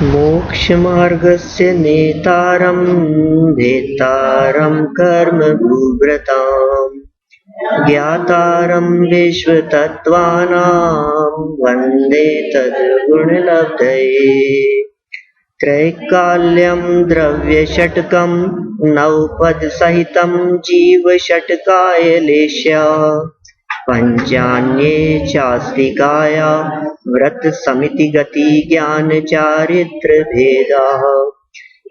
मोक्षमार्गस्य नेतारं भेत्तारं कर्मभूभृतां ज्ञातारं विश्वतत्त्वानां वन्दे तद्गुणलब्धये। त्रैकाल्यं द्रव्यषट्कं नवपदसहितं जीवषट्कायलेश्या पंचान्ये चास्तिकाया व्रतसमितिगति ज्ञानचारित्रभेदाः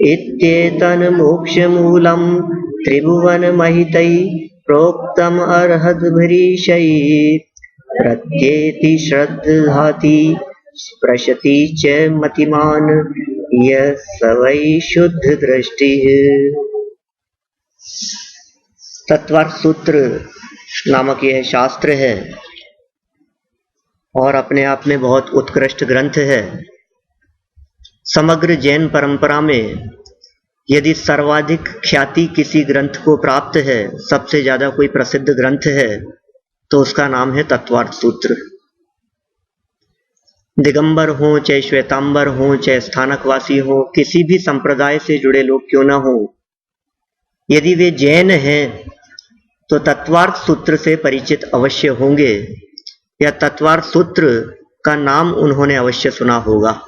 इत्येतन् मोक्षमूलं त्रिभुवनमहितैः प्रोक्तम् अर्हद्भरीशैः। प्रत्येति श्रद्धाति स्पृशति च मतिमान् यः स वै शुद्धदृष्टिः। तत्वार्थ सूत्र नामक यह शास्त्र है और अपने आप में बहुत उत्कृष्ट ग्रंथ है। समग्र जैन परंपरा में यदि सर्वाधिक ख्याति किसी ग्रंथ को प्राप्त है, सबसे ज्यादा कोई प्रसिद्ध ग्रंथ है, तो उसका नाम है तत्वार्थ सूत्र। दिगंबर हो चाहे श्वेतांबर हो चाहे स्थानकवासी हो, किसी भी संप्रदाय से जुड़े लोग क्यों ना हो, यदि वे जैन हैं तो तत्वार्थ सूत्र से परिचित अवश्य होंगे या तत्वार्थ सूत्र का नाम उन्होंने अवश्य सुना होगा।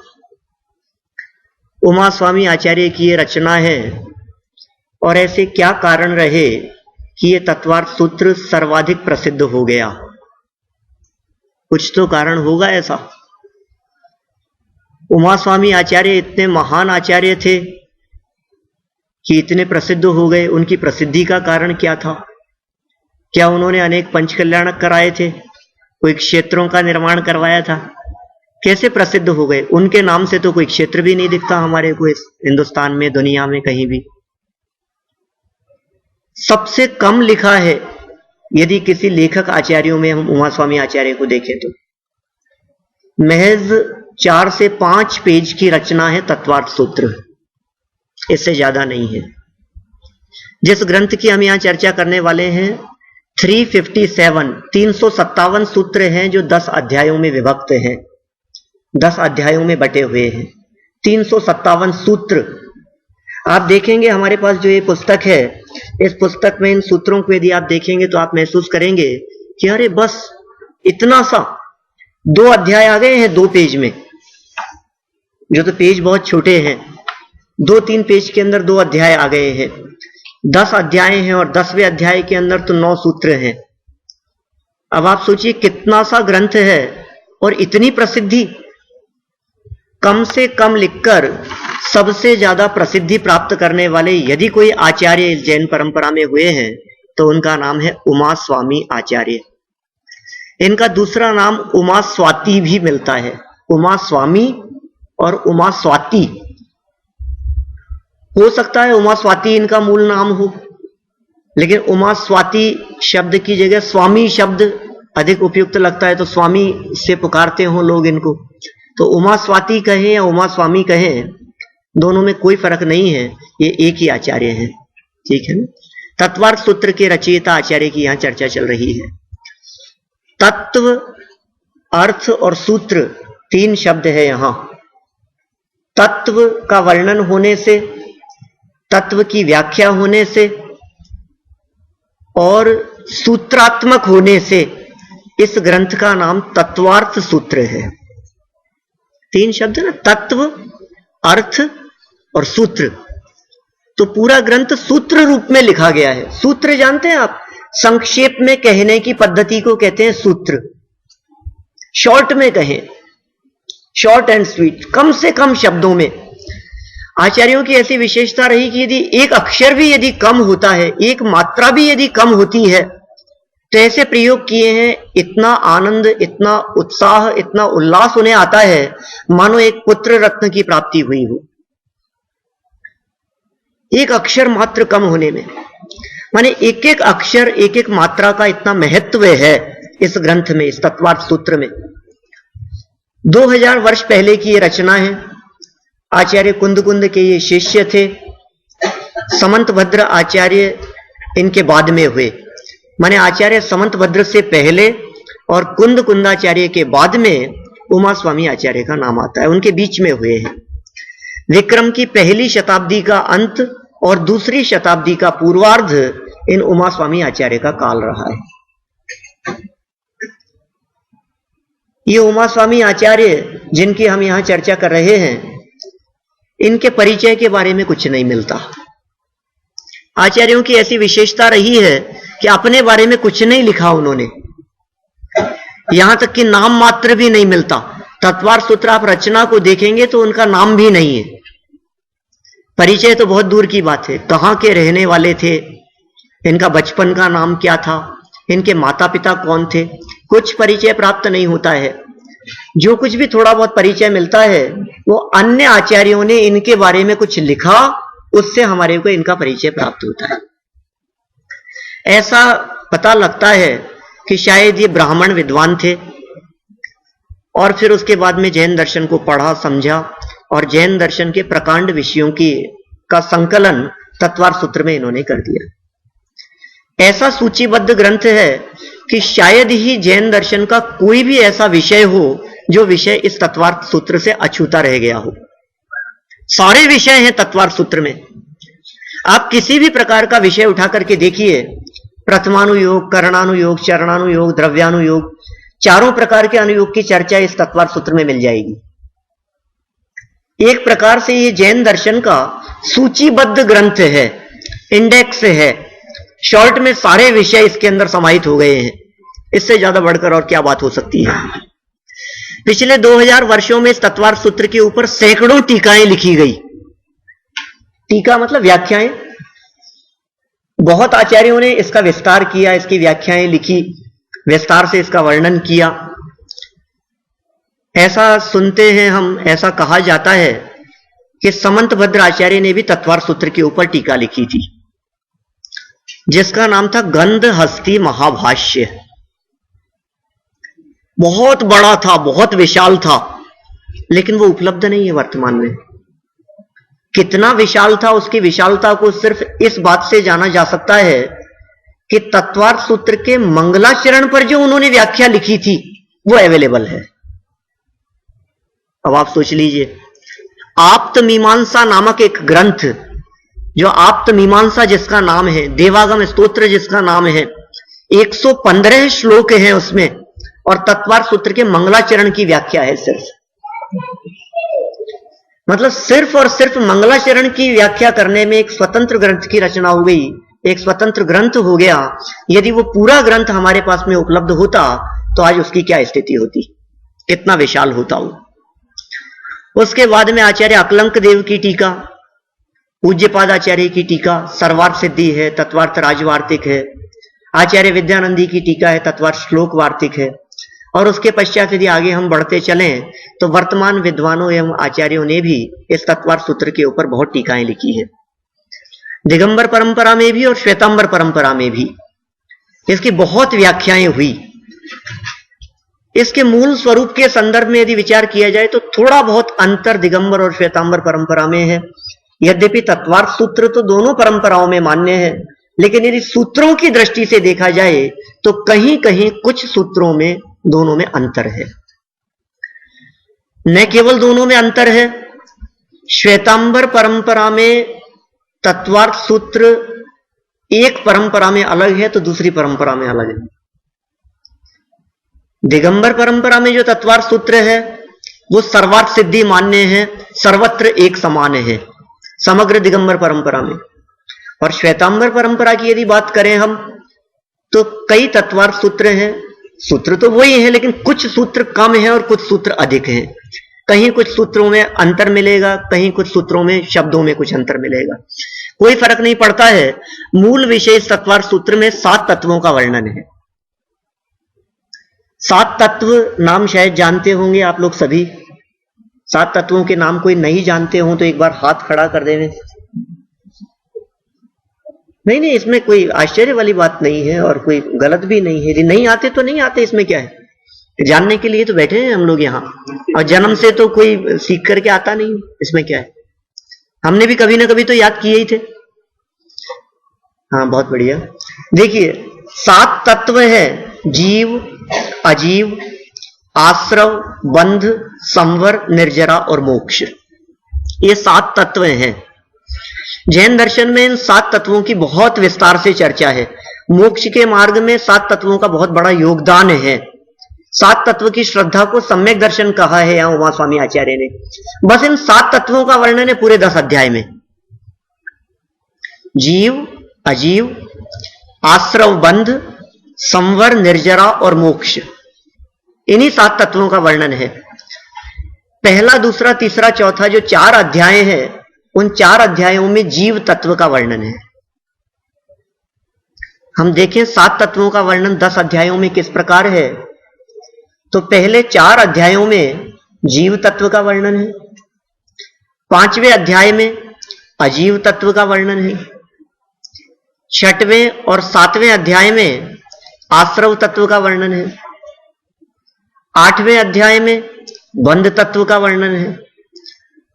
उमा स्वामी आचार्य की ये रचना है और ऐसे क्या कारण रहे कि ये तत्वार्थ सूत्र सर्वाधिक प्रसिद्ध हो गया? कुछ तो कारण होगा ऐसा। उमा स्वामी आचार्य इतने महान आचार्य थे कि इतने प्रसिद्ध हो गए। उनकी प्रसिद्धि का कारण क्या था? क्या उन्होंने अनेक पंचकल्याणक कराए थे? कोई क्षेत्रों का निर्माण करवाया था? कैसे प्रसिद्ध हो गए? उनके नाम से तो कोई क्षेत्र भी नहीं दिखता हमारे को इस हिंदुस्तान में, दुनिया में कहीं भी। सबसे कम लिखा है यदि किसी लेखक आचार्यों में हम उमा स्वामी आचार्य को देखें तो महज 4 से 5 पेज की रचना है तत्वार्थ सूत्र, इससे ज्यादा नहीं है। जिस ग्रंथ की हम यहां चर्चा करने वाले हैं 357 सूत्र हैं जो 10 अध्यायों में विभक्त हैं, 10 अध्यायों में बटे हुए हैं। 357 सूत्र आप देखेंगे। हमारे पास जो ये पुस्तक है, इस पुस्तक में इन सूत्रों को यदि आप देखेंगे तो आप महसूस करेंगे कि अरे बस इतना सा 2 अध्याय आ गए हैं 2 पेज में, जो तो पेज बहुत छोटे हैं। 2-3 पेज के अंदर 2 अध्याय आ गए हैं। 10 अध्याय हैं और 10वें अध्याय के अंदर तो 9 सूत्र हैं। अब आप सोचिए कितना सा ग्रंथ है और इतनी प्रसिद्धि। कम से कम लिखकर सबसे ज्यादा प्रसिद्धि प्राप्त करने वाले यदि कोई आचार्य इस जैन परंपरा में हुए हैं तो उनका नाम है उमा स्वामी आचार्य। इनका दूसरा नाम उमा स्वाति भी मिलता है। उमा स्वामी और उमा स्वाति। हो सकता है उमा स्वाति इनका मूल नाम हो, लेकिन उमा स्वाति शब्द की जगह स्वामी शब्द अधिक उपयुक्त लगता है, तो स्वामी से पुकारते हो लोग इनको। तो उमा स्वाति कहें या उमा स्वामी कहें, दोनों में कोई फर्क नहीं है, ये एक ही आचार्य हैं। ठीक है ना। तत्वार्थ सूत्र के रचयिता आचार्य की यहां चर्चा चल रही है। तत्व, अर्थ और सूत्र 3 शब्द है यहां। तत्व का वर्णन होने से, तत्व की व्याख्या होने से और सूत्रात्मक होने से इस ग्रंथ का नाम तत्वार्थ सूत्र है। 3 शब्द ना, तत्व, अर्थ और सूत्र। तो पूरा ग्रंथ सूत्र रूप में लिखा गया है। सूत्र जानते हैं आप? संक्षेप में कहने की पद्धति को कहते हैं सूत्र। शॉर्ट में कहें, शॉर्ट एंड स्वीट, कम से कम शब्दों में। आचार्यों की ऐसी विशेषता रही कि यदि एक अक्षर भी यदि कम होता है, एक मात्रा भी यदि कम होती है, तो ऐसे प्रयोग किए हैं, इतना आनंद, इतना उत्साह, इतना उल्लास उन्हें आता है मानो एक पुत्र रत्न की प्राप्ति हुई हो। एक अक्षर मात्र कम होने में, माने एक एक अक्षर, एक एक मात्रा का इतना महत्व है इस ग्रंथ में, इस तत्वार्थ सूत्र में। 2000 वर्ष पहले की ये रचना है। आचार्य कुंद के ये शिष्य थे। समंतभद्र आचार्य इनके बाद में हुए। माने आचार्य समंतभद्र से पहले और कुंदाचार्य के बाद में उमा स्वामी आचार्य का नाम आता है, उनके बीच में हुए हैं। विक्रम की पहली शताब्दी का अंत और दूसरी शताब्दी का पूर्वार्ध इन उमा स्वामी आचार्य का काल रहा है। ये उमा स्वामी आचार्य जिनकी हम यहां चर्चा कर रहे हैं, इनके परिचय के बारे में कुछ नहीं मिलता। आचार्यों की ऐसी विशेषता रही है कि अपने बारे में कुछ नहीं लिखा उन्होंने, यहां तक कि नाम मात्र भी नहीं मिलता। तत्वार सूत्र आप रचना को देखेंगे तो उनका नाम भी नहीं है। परिचय तो बहुत दूर की बात है, कहां के रहने वाले थे, इनका बचपन का नाम क्या था, इनके माता पिता कौन थे, कुछ परिचय प्राप्त नहीं होता है। जो कुछ भी थोड़ा बहुत परिचय मिलता है वो अन्य आचार्यों ने इनके बारे में कुछ लिखा, उससे हमारे को इनका परिचय प्राप्त होता है। ऐसा पता लगता है कि शायद ये ब्राह्मण विद्वान थे और फिर उसके बाद में जैन दर्शन को पढ़ा समझा और जैन दर्शन के प्रकांड विषयों का संकलन तत्वार सूत्र में इन्होंने कर दिया। ऐसा सूचीबद्ध ग्रंथ है कि शायद ही जैन दर्शन का कोई भी ऐसा विषय हो जो विषय इस तत्वार सूत्र से अछूता रह गया हो। सारे विषय हैं तत्वार सूत्र में। आप किसी भी प्रकार का विषय उठा करके देखिए, प्रथमानुयोग, करणानुयोग, चरणानुयोग, द्रव्यानुयोग, चारों प्रकार के अनुयोग की चर्चा इस तत्वार सूत्र में मिल जाएगी। एक प्रकार से ये जैन दर्शन का सूचीबद्ध ग्रंथ है, इंडेक्स है। शॉर्ट में सारे विषय इसके अंदर समाहित हो गए हैं। इससे ज्यादा बढ़कर और क्या बात हो सकती है। पिछले 2000 वर्षों में इस तत्वार सूत्र के ऊपर सैकड़ों टीकाएं लिखी गई। टीका मतलब व्याख्याएं। बहुत आचार्यों ने इसका विस्तार किया, इसकी व्याख्याएं लिखी, विस्तार से इसका वर्णन किया। ऐसा सुनते हैं हम, ऐसा कहा जाता है कि समंतभद्र आचार्य ने भी तत्वार सूत्र के ऊपर टीका लिखी थी, जिसका नाम था गंध हस्ती महाभाष्य। बहुत बड़ा था, बहुत विशाल था, लेकिन वो उपलब्ध नहीं है वर्तमान में। कितना विशाल था, उसकी विशालता को सिर्फ इस बात से जाना जा सकता है कि तत्वार सूत्र के मंगलाचरण पर जो उन्होंने व्याख्या लिखी थी वो अवेलेबल है। अब आप सोच लीजिए, आप्त मीमांसा नामक एक ग्रंथ, जो आप्त मीमांसा जिसका नाम है, देवागम स्तोत्र जिसका नाम है, 115 श्लोक हैं उसमें और तत्वार सूत्र के मंगलाचरण की व्याख्या है सिर्फ। मतलब सिर्फ और सिर्फ मंगलाचरण की व्याख्या करने में एक स्वतंत्र ग्रंथ की रचना हो गई, एक स्वतंत्र ग्रंथ हो गया। यदि वो पूरा ग्रंथ हमारे पास में उपलब्ध होता तो आज उसकी क्या स्थिति होती, कितना विशाल होता वो। उसके बाद में आचार्य अकलंक देव की टीका, पूज्यपाद आचार्य की टीका सर्वार्थ सिद्धि है, तत्वार्थ राजवार्तिक है। आचार्य विद्यानंदी की टीका है, तत्वार्थ श्लोक वार्तिक है। और उसके पश्चात यदि आगे हम बढ़ते चलें तो वर्तमान विद्वानों एवं आचार्यों ने भी इस तत्वार्थ सूत्र के ऊपर बहुत टीकाएं लिखी है। दिगंबर परंपरा में भी और श्वेतांबर परंपरा में भी इसकी बहुत व्याख्याएं हुई। इसके मूल स्वरूप के संदर्भ में यदि विचार किया जाए तो थोड़ा बहुत अंतर दिगंबर और श्वेतांबर परंपरा में है। यद्यपि तत्वार्थ सूत्र तो दोनों परंपराओं में मान्य है, लेकिन यदि सूत्रों की दृष्टि से देखा जाए तो कहीं कहीं कुछ सूत्रों में दोनों में अंतर है। न केवल दोनों में अंतर है, श्वेतांबर परंपरा में तत्वार्थ सूत्र एक परंपरा में अलग है तो दूसरी परंपरा में अलग है। दिगंबर परंपरा में जो तत्वार्थ सूत्र है वो सर्वार्थ सिद्धि मान्य है, सर्वत्र एक समान है समग्र दिगंबर परंपरा में। और श्वेतांबर परंपरा की यदि बात करें हम तो कई तत्वार्थ सूत्र हैं। सूत्र तो वही है, लेकिन कुछ सूत्र कम है और कुछ सूत्र अधिक हैं। कहीं कुछ सूत्रों में अंतर मिलेगा, कहीं कुछ सूत्रों में शब्दों में कुछ अंतर मिलेगा, कोई फर्क नहीं पड़ता है। मूल विषय इस तत्वार्थ सूत्र में 7 तत्वों का वर्णन है। 7 तत्व नाम शायद जानते होंगे आप लोग सभी। 7 तत्वों के नाम कोई नहीं जानते हो तो एक बार हाथ खड़ा कर देने। नहीं, इसमें कोई आश्चर्य वाली बात नहीं है और कोई गलत भी नहीं है। यदि नहीं आते तो नहीं आते, इसमें क्या है। जानने के लिए तो बैठे हैं हम लोग यहाँ, और जन्म से तो कोई सीख करके आता नहीं, इसमें क्या है। हमने भी कभी ना कभी तो याद किए ही थे। हाँ, बहुत बढ़िया। देखिए 7 तत्व है: जीव, अजीव, आश्रव, बंध, संवर, निर्जरा और मोक्ष। ये 7 तत्व हैं। जैन दर्शन में इन 7 तत्वों की बहुत विस्तार से चर्चा है। मोक्ष के मार्ग में 7 तत्वों का बहुत बड़ा योगदान है। 7 तत्व की श्रद्धा को सम्यक दर्शन कहा है यहां उमा स्वामी आचार्य ने। बस इन 7 तत्वों का वर्णन है पूरे 10 अध्याय में। जीव, अजीव, आश्रव बंध, संवर, निर्जरा और मोक्ष, इन्हीं 7 तत्वों का वर्णन है। पहला, दूसरा, तीसरा, चौथा जो 4 अध्याय हैं, उन 4 अध्यायों में जीव तत्व का वर्णन है। हम देखें 7 तत्वों का वर्णन 10 अध्यायों में किस प्रकार है। तो पहले 4 अध्यायों में जीव तत्व का वर्णन है, 5वें अध्याय में अजीव तत्व का वर्णन है, 6वें और 7वें अध्याय में आश्रव तत्व का वर्णन है, 8वें अध्याय में बंध तत्व का वर्णन है,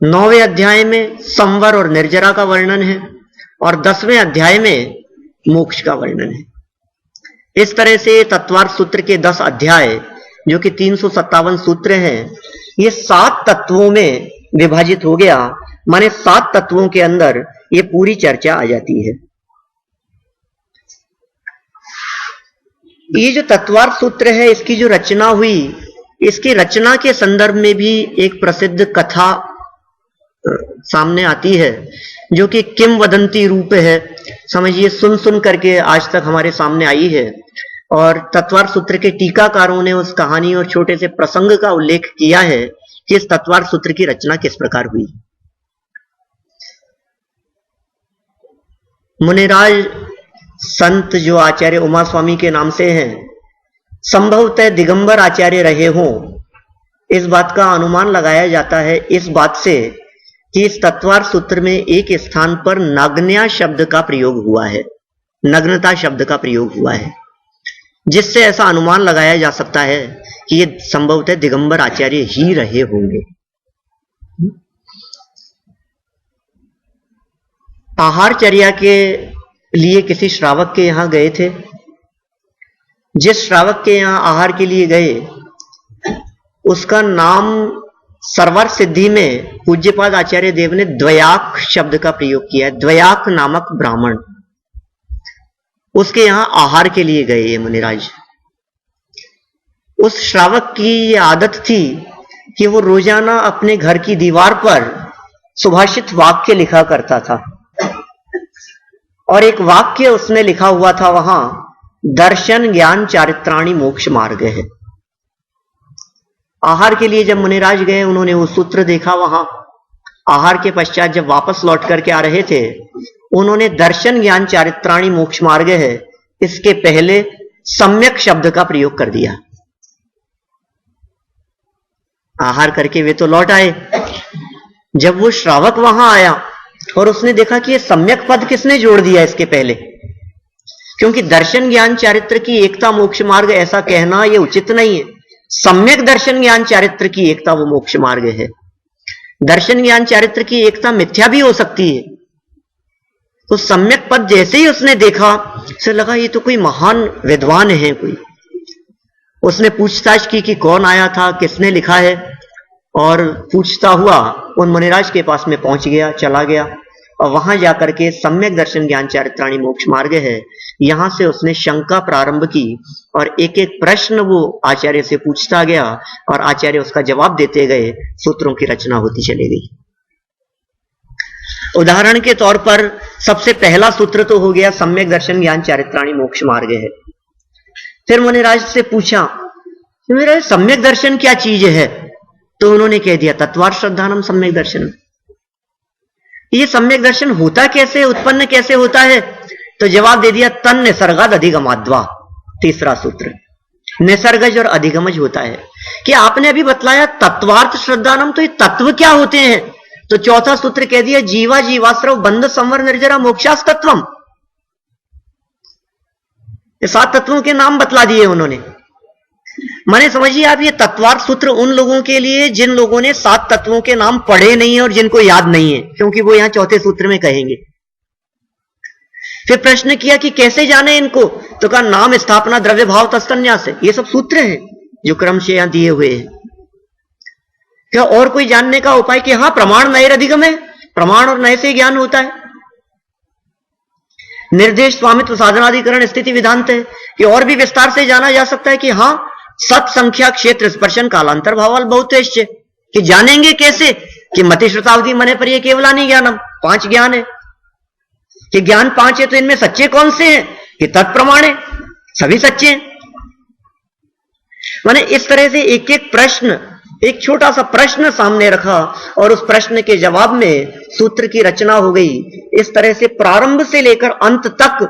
9वें अध्याय में संवर और निर्जरा का वर्णन है और 10वें अध्याय में मोक्ष का वर्णन है। इस तरह से तत्वार्थ सूत्र के 10 अध्याय जो कि 357 सूत्र हैं, ये 7 तत्वों में विभाजित हो गया। माने 7 तत्वों के अंदर ये पूरी चर्चा आ जाती है। ये जो तत्वार्थ सूत्र है, इसकी जो रचना हुई, इसकी रचना के संदर्भ में भी एक प्रसिद्ध कथा सामने आती है जो कि किंवदंती रूप है। समझिए, सुन सुन करके आज तक हमारे सामने आई है। और तत्वार्थ सूत्र के टीकाकारों ने उस कहानी और छोटे से प्रसंग का उल्लेख किया है कि इस तत्वार्थ सूत्र की रचना किस प्रकार हुई। मुनिराज संत जो आचार्य उमा स्वामी के नाम से हैं, संभवतः दिगंबर आचार्य रहे हों, इस बात का अनुमान लगाया जाता है इस बात से कि इस तत्वार्थ सूत्र में एक स्थान पर नग्न्या शब्द का प्रयोग हुआ है, नग्नता शब्द का प्रयोग हुआ है, जिससे ऐसा अनुमान लगाया जा सकता है कि ये संभवतः दिगंबर आचार्य ही रहे होंगे। आहारचर्या के लिए किसी श्रावक के यहां गए थे। जिस श्रावक के यहां आहार के लिए गए, उसका नाम सर्वर सिद्धि में पूज्यपाद आचार्य देव ने द्वयाक शब्द का प्रयोग किया है। द्वयाक नामक ब्राह्मण उसके यहां आहार के लिए गए ये मुनिराज। उस श्रावक की ये आदत थी कि वो रोजाना अपने घर की दीवार पर सुभाषित वाक्य लिखा करता था और एक वाक्य उसने लिखा हुआ था वहां, दर्शन ज्ञान चारित्राणि मोक्ष मार्ग है। आहार के लिए जब मुनिराज गए, उन्होंने वो सूत्र देखा वहां। आहार के पश्चात जब वापस लौट करके आ रहे थे, उन्होंने दर्शन ज्ञान चारित्राणि मोक्ष मार्ग है, इसके पहले सम्यक शब्द का प्रयोग कर दिया। आहार करके वे तो लौट आए। जब वो श्रावक वहां आया और उसने देखा कि ये सम्यक पद किसने जोड़ दिया इसके पहले, क्योंकि दर्शन ज्ञान चारित्र की एकता मोक्ष मार्ग ऐसा कहना ये उचित नहीं है। सम्यक दर्शन ज्ञान चारित्र की एकता वो मोक्ष मार्ग है। दर्शन ज्ञान चारित्र की एकता मिथ्या भी हो सकती है। तो सम्यक पद जैसे ही उसने देखा, उसे लगा ये तो कोई महान विद्वान है कोई। उसने पूछताछ की कि कौन आया था, किसने लिखा है, और पूछता हुआ उन मुनिराज के पास में पहुंच गया, चला गया और वहां जाकर के सम्यक दर्शन ज्ञान चारित्राणि मोक्ष मार्ग है, यहां से उसने शंका प्रारंभ की और एक एक प्रश्न वो आचार्य से पूछता गया और आचार्य उसका जवाब देते गए। सूत्रों की रचना होती चली गई। उदाहरण के तौर पर सबसे पहला सूत्र तो हो गया सम्यक दर्शन ज्ञान चारित्राणि मोक्ष मार्ग है। फिर मुनिराज से पूछा कि मेरा सम्यक दर्शन क्या चीज है, तो उन्होंने कह दिया तत्वार्थ श्रद्धानम सम्यक दर्शन। ये सम्यक दर्शन होता कैसे, उत्पन्न कैसे होता है, तो जवाब दे दिया तन निसर्गाद अधिगमाद्वा। तीसरा सूत्र निसर्गज और अधिगमज होता है कि आपने अभी बतलाया तत्वार्थ श्रद्धानम, तो ये तत्व क्या होते हैं, तो चौथा सूत्र कह दिया जीवा जीवाश्रव बंध संवर निर्जरा मोक्षास तत्वम। ये 7 तत्वों के नाम बतला दिए उन्होंने। माने समझिए आप, ये तत्वार्थ सूत्र उन लोगों के लिए जिन लोगों ने 7 तत्वों के नाम पढ़े नहीं है और जिनको याद नहीं है, क्योंकि वो यहां चौथे सूत्र में कहेंगे। फिर प्रश्न किया कि कैसे जाने इनको, तो कहा नाम स्थापना द्रव्य भाव तस्तन्यास है। ये सब सूत्र हैं जो क्रम से यहां दिए हुए हैं। क्या और कोई जानने का उपाय कि हां प्रमाण नए अधिगम है, प्रमाण और नए से ज्ञान होता है। निर्देश स्वामित्व साधनाधिकरण स्थिति विधांत है कि और भी विस्तार से जाना जा सकता है कि हां सत संख्या क्षेत्र स्पर्शन कालांतर भावाल बहुतेश्च, कि जानेंगे कैसे कि मति श्रुतावधि मने पर ये केवलानी ज्ञानम, 5 ज्ञान है कि ज्ञान 5 है तो इनमें सच्चे कौन से हैं कि तत्प्रमाण है, सभी सच्चे हैं। माने इस तरह से एक एक प्रश्न, एक छोटा सा प्रश्न सामने रखा और उस प्रश्न के जवाब में सूत्र की रचना हो गई। इस तरह से प्रारंभ से लेकर अंत तक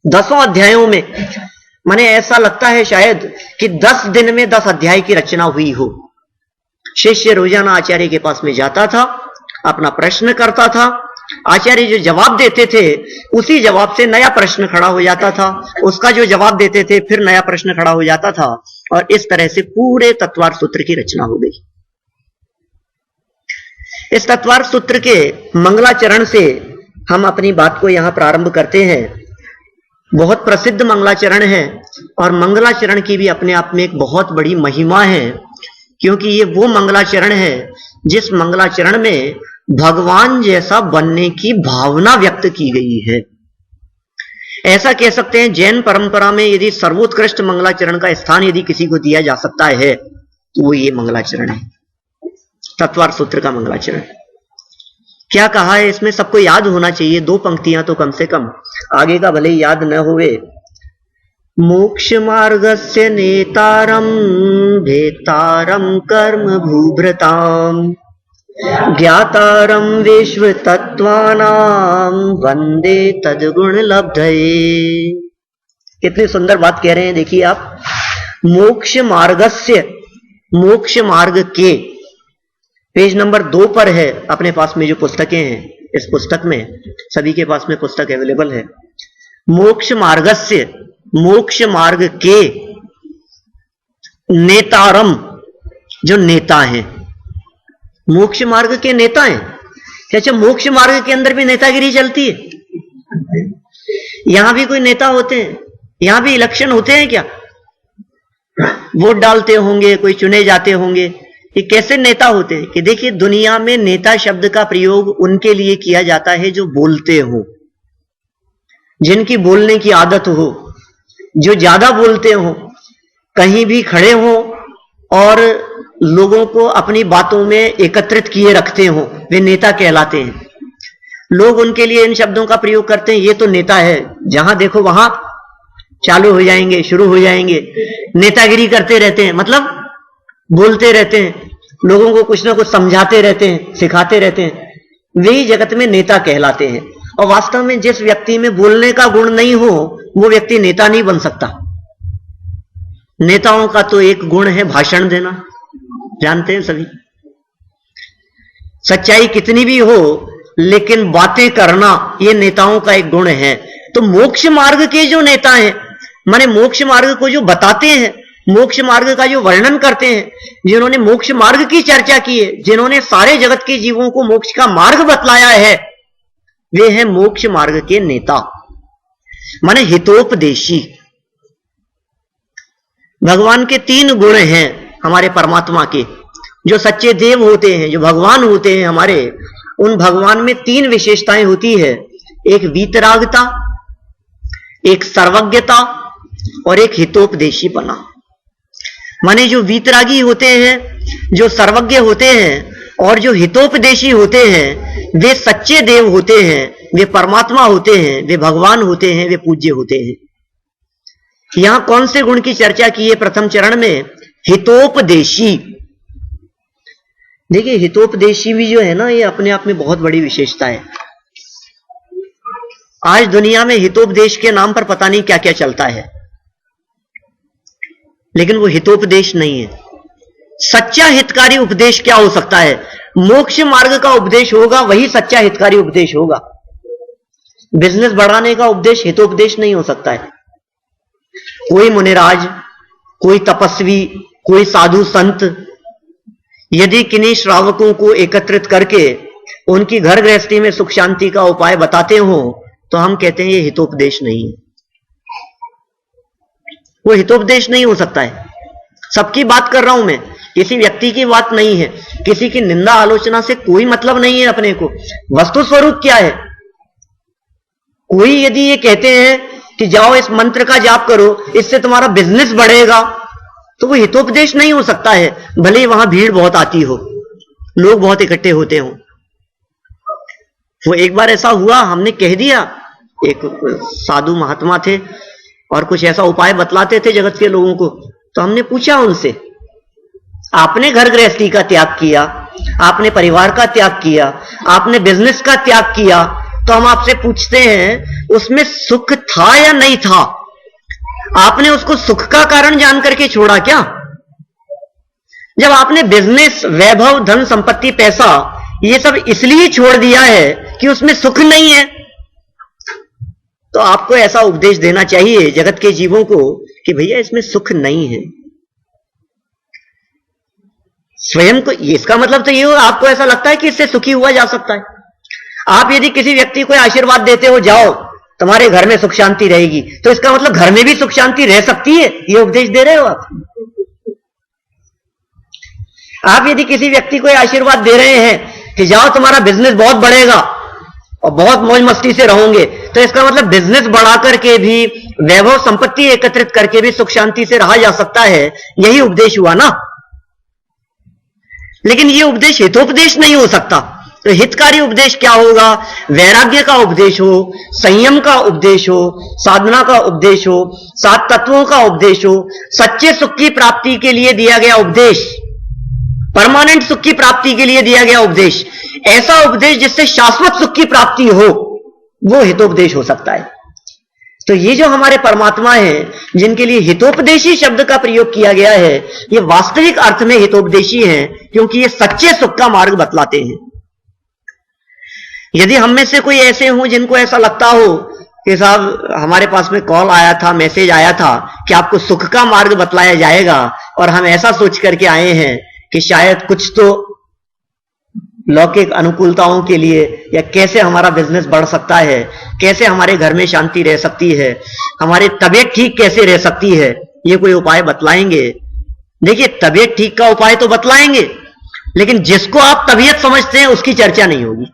10 अध्यायों में, माने ऐसा लगता है शायद कि 10 दिन में 10 अध्याय की रचना हुई हो। शिष्य रोजाना आचार्य के पास में जाता था, अपना प्रश्न करता था, आचार्य जो जवाब देते थे उसी जवाब से नया प्रश्न खड़ा हो जाता था, उसका जो जवाब देते थे फिर नया प्रश्न खड़ा हो जाता था, और इस तरह से पूरे तत्वार्थ सूत्र की रचना हो गई। इस तत्वार्थ सूत्र के मंगलाचरण से हम अपनी बात को यहां प्रारंभ करते हैं। बहुत प्रसिद्ध मंगलाचरण है और मंगलाचरण की भी अपने आप में एक बहुत बड़ी महिमा है, क्योंकि ये वो मंगलाचरण है जिस मंगलाचरण में भगवान जैसा बनने की भावना व्यक्त की गई है। ऐसा कह सकते हैं जैन परंपरा में यदि सर्वोत्कृष्ट मंगलाचरण का स्थान यदि किसी को दिया जा सकता है तो वो ये मंगलाचरण है, तत्वार्थ सूत्र का मंगलाचरण। क्या कहा है इसमें, सबको याद होना चाहिए, 2 पंक्तियां तो कम से कम, आगे का भले ही याद न होवे। मोक्ष मार्गस्य नेतारम भेतारम कर्म भूभृताम ज्ञातारम विश्व तत्वानाम वंदे तद्गुण लब्धये। कितनी सुंदर बात कह रहे हैं, देखिए आप। मोक्ष मार्गस्य, मोक्ष मार्ग के, पेज नंबर 2 पर है अपने पास में जो पुस्तकें हैं, इस पुस्तक में सभी के पास में पुस्तक अवेलेबल है। मोक्ष मार्गस्य, मोक्ष मार्ग के नेतारम, जो नेता हैं, मोक्ष मार्ग के नेता हैं। अच्छा, मोक्ष मार्ग के अंदर भी नेतागिरी चलती है? यहां भी कोई नेता होते हैं? यहां भी इलेक्शन होते हैं क्या? वोट डालते होंगे, कोई चुने जाते होंगे, ये कैसे नेता होते हैं? कि देखिए, दुनिया में नेता शब्द का प्रयोग उनके लिए किया जाता है जो बोलते हो, जिनकी बोलने की आदत हो, जो ज्यादा बोलते हो, कहीं भी खड़े हो और लोगों को अपनी बातों में एकत्रित किए रखते हो, वे नेता कहलाते हैं। लोग उनके लिए इन शब्दों का प्रयोग करते हैं, ये तो नेता है, जहां देखो वहां चालू हो जाएंगे, शुरू हो जाएंगे, नेतागिरी करते रहते हैं, मतलब बोलते रहते हैं, लोगों को कुछ ना कुछ समझाते रहते हैं, सिखाते रहते हैं, वही जगत में नेता कहलाते हैं। और वास्तव में जिस व्यक्ति में बोलने का गुण नहीं हो वो व्यक्ति नेता नहीं बन सकता। नेताओं का तो एक गुण है भाषण देना, जानते हैं सभी। सच्चाई कितनी भी हो लेकिन बातें करना, ये नेताओं का एक गुण है। तो मोक्ष मार्ग के जो नेता हैं, माने मोक्ष मार्ग को जो बताते हैं, मोक्ष मार्ग का जो वर्णन करते हैं, जिन्होंने मोक्ष मार्ग की चर्चा की है, जिन्होंने सारे जगत के जीवों को मोक्ष का मार्ग बतलाया है, वे हैं मोक्ष मार्ग के नेता, माने हितोपदेशी। भगवान के 3 गुण हैं हमारे परमात्मा के, जो सच्चे देव होते हैं, जो भगवान होते हैं हमारे, उन भगवान में 3 विशेषताएं होती है। एक वीतरागता, एक सर्वज्ञता और एक हितोपदेशी बना। माने जो वीतरागी होते हैं, जो सर्वज्ञ होते हैं और जो हितोपदेशी होते हैं, वे सच्चे देव होते हैं, वे परमात्मा होते हैं, वे भगवान होते हैं, वे पूज्य होते हैं। यहां कौन से गुण की चर्चा की है प्रथम चरण में? हितोपदेशी। देखिए, हितोपदेशी भी जो है ना, ये अपने आप में बहुत बड़ी विशेषता है। आज दुनिया में हितोपदेश के नाम पर पता नहीं क्या क्या चलता है, लेकिन वो हितोपदेश नहीं है। सच्चा हितकारी उपदेश क्या हो सकता है? मोक्ष मार्ग का उपदेश होगा, वही सच्चा हितकारी उपदेश होगा। बिजनेस बढ़ाने का उपदेश हितोपदेश नहीं हो सकता है। कोई मुनिराज, कोई तपस्वी, कोई साधु संत यदि किन्हीं श्रावकों को एकत्रित करके उनकी घर गृहस्थी में सुख शांति का उपाय बताते हो, तो हम कहते हैं ये हितोपदेश नहीं है, वो हितोपदेश नहीं हो सकता है। सबकी बात कर रहा हूं मैं, किसी व्यक्ति की बात नहीं है, किसी की निंदा आलोचना से कोई मतलब नहीं है अपने को। वस्तु स्वरूप क्या है? कोई यदि ये कहते हैं कि जाओ इस मंत्र का जाप करो, इससे तुम्हारा बिजनेस बढ़ेगा, तो वो हितोपदेश नहीं हो सकता है, भले ही वहां भीड़ बहुत आती हो, लोग बहुत इकट्ठे होते हो। वो एक बार ऐसा हुआ, हमने कह दिया, एक साधु महात्मा थे और कुछ ऐसा उपाय बतलाते थे जगत के लोगों को, तो हमने पूछा उनसे, आपने घर गृहस्थी का त्याग किया, आपने परिवार का त्याग किया, आपने बिजनेस का त्याग किया, तो हम आपसे पूछते हैं उसमें सुख था या नहीं था? आपने उसको सुख का कारण जान करके छोड़ा क्या? जब आपने बिजनेस, वैभव, धन संपत्ति, पैसा, ये सब इसलिए छोड़ दिया है कि उसमें सुख नहीं है, तो आपको ऐसा उपदेश देना चाहिए जगत के जीवों को कि भैया इसमें सुख नहीं है। स्वयं को, इसका मतलब तो ये हो, आपको ऐसा लगता है कि इससे सुखी हुआ जा सकता है। आप यदि किसी व्यक्ति को आशीर्वाद देते हो, जाओ तुम्हारे घर में सुख शांति रहेगी, तो इसका मतलब घर में भी सुख शांति रह सकती है, ये उपदेश दे रहे हो आप। आप यदि किसी व्यक्ति को आशीर्वाद दे रहे हैं कि जाओ तुम्हारा बिजनेस बहुत बढ़ेगा और बहुत मौज मस्ती से रहोगे, तो इसका मतलब बिजनेस बढ़ा करके भी, वैभव संपत्ति एकत्रित करके भी सुख शांति से रहा जा सकता है, यही उपदेश हुआ ना। लेकिन यह उपदेश हितोपदेश नहीं हो सकता। तो हितकारी उपदेश क्या होगा? वैराग्य का उपदेश हो, संयम का उपदेश हो, साधना का उपदेश हो, 7 तत्वों का उपदेश हो, सच्चे सुख की प्राप्ति के लिए दिया गया उपदेश, परमानेंट सुख की प्राप्ति के लिए दिया गया उपदेश, ऐसा उपदेश जिससे शाश्वत सुख की प्राप्ति हो, वो हितोपदेश हो सकता है। तो ये जो हमारे परमात्मा हैं, जिनके लिए हितोपदेशी शब्द का प्रयोग किया गया है, ये वास्तविक अर्थ में हितोपदेशी हैं, क्योंकि ये सच्चे सुख का मार्ग बतलाते हैं। यदि हम में से कोई ऐसे हों जिनको ऐसा लगता हो कि साहब हमारे पास में कॉल आया था, मैसेज आया था कि आपको सुख का मार्ग बतलाया जाएगा, और हम ऐसा सोच करके आए हैं कि शायद कुछ तो लौकिक अनुकूलताओं के लिए, या कैसे हमारा बिजनेस बढ़ सकता है, कैसे हमारे घर में शांति रह सकती है, हमारी तबीयत ठीक कैसे रह सकती है, ये कोई उपाय बतलाएंगे। देखिए, तबीयत ठीक का उपाय तो बतलाएंगे, लेकिन जिसको आप तबीयत समझते हैं उसकी चर्चा नहीं होगी।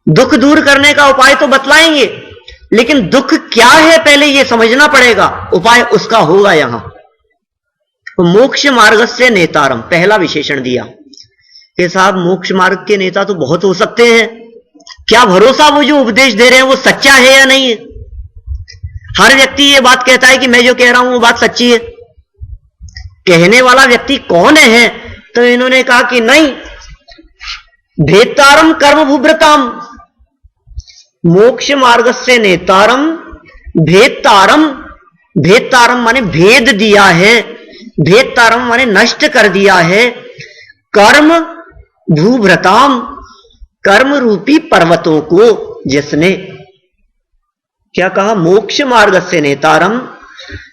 दुख दूर करने का उपाय तो बतलाएंगे, लेकिन दुख क्या है पहले यह समझना पड़ेगा, उपाय उसका होगा यहां। तो मोक्ष मार्ग से नेतारम, पहला विशेषण दिया कि साहब मोक्ष मार्ग के नेता तो बहुत हो सकते हैं, क्या भरोसा वो जो उपदेश दे रहे हैं वो सच्चा है या नहीं है। हर व्यक्ति ये बात कहता है कि मैं जो कह रहा हूं वो बात सच्ची है। कहने वाला व्यक्ति कौन है? तो इन्होंने कहा कि नहीं, भेतारम कर्म भूभ्रताम, मोक्ष मार्ग से नेतारम, भेतारम, भेतारम माने भेद दिया है, भेतारम माने नष्ट कर दिया है, कर्म भूभ्रताम, कर्म रूपी पर्वतों को जिसने, क्या कहा? मोक्ष मार्ग से नेतारम,